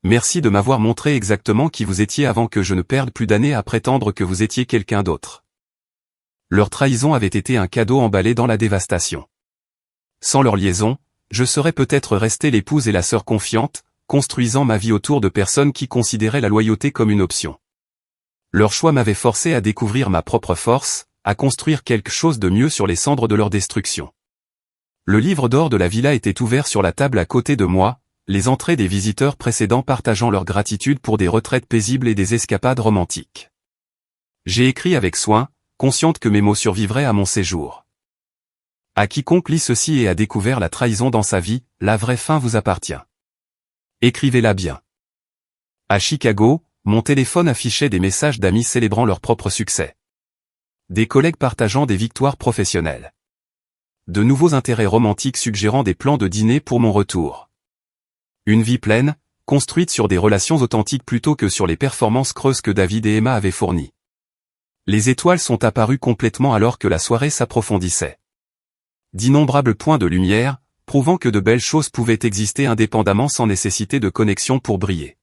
Merci de m'avoir montré exactement qui vous étiez avant que je ne perde plus d'années à prétendre que vous étiez quelqu'un d'autre. Leur trahison avait été un cadeau emballé dans la dévastation. Sans leur liaison, je serais peut-être restée l'épouse et la sœur confiante, construisant ma vie autour de personnes qui considéraient la loyauté comme une option. Leur choix m'avait forcé à découvrir ma propre force, à construire quelque chose de mieux sur les cendres de leur destruction. Le livre d'or de la villa était ouvert sur la table à côté de moi, les entrées des visiteurs précédents partageant leur gratitude pour des retraites paisibles et des escapades romantiques. J'ai écrit avec soin, consciente que mes mots survivraient à mon séjour. À quiconque lit ceci et a découvert la trahison dans sa vie, la vraie fin vous appartient. Écrivez-la bien. À Chicago, mon téléphone affichait des messages d'amis célébrant leur propre succès. Des collègues partageant des victoires professionnelles. De nouveaux intérêts romantiques suggérant des plans de dîner pour mon retour. Une vie pleine, construite sur des relations authentiques plutôt que sur les performances creuses que David et Emma avaient fournies. Les étoiles sont apparues complètement alors que la soirée s'approfondissait. D'innombrables points de lumière, prouvant que de belles choses pouvaient exister indépendamment sans nécessité de connexion pour briller.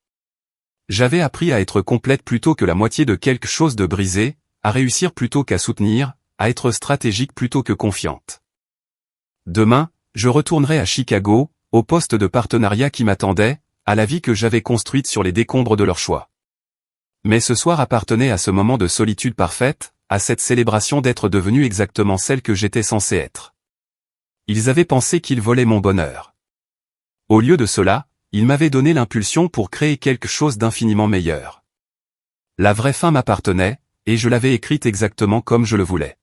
J'avais appris à être complète plutôt que la moitié de quelque chose de brisé, à réussir plutôt qu'à soutenir, à être stratégique plutôt que confiante. Demain, je retournerai à Chicago, au poste de partenariat qui m'attendait, à la vie que j'avais construite sur les décombres de leur choix. Mais ce soir appartenait à ce moment de solitude parfaite, à cette célébration d'être devenue exactement celle que j'étais censé être. Ils avaient pensé qu'ils volaient mon bonheur. Au lieu de cela, ils m'avaient donné l'impulsion pour créer quelque chose d'infiniment meilleur. La vraie fin m'appartenait, et je l'avais écrite exactement comme je le voulais.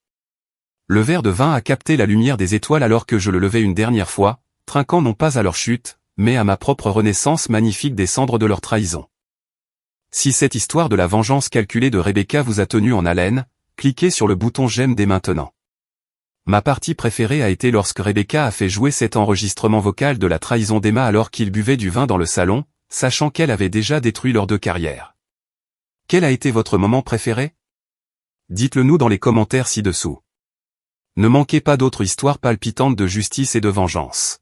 Le verre de vin a capté la lumière des étoiles alors que je le levais une dernière fois, trinquant non pas à leur chute, mais à ma propre renaissance magnifique des cendres de leur trahison. Si cette histoire de la vengeance calculée de Rebecca vous a tenu en haleine, cliquez sur le bouton j'aime dès maintenant. Ma partie préférée a été lorsque Rebecca a fait jouer cet enregistrement vocal de la trahison d'Emma alors qu'ils buvaient du vin dans le salon, sachant qu'elle avait déjà détruit leurs 2 carrières. Quel a été votre moment préféré? Dites-le nous dans les commentaires ci-dessous. Ne manquez pas d'autres histoires palpitantes de justice et de vengeance.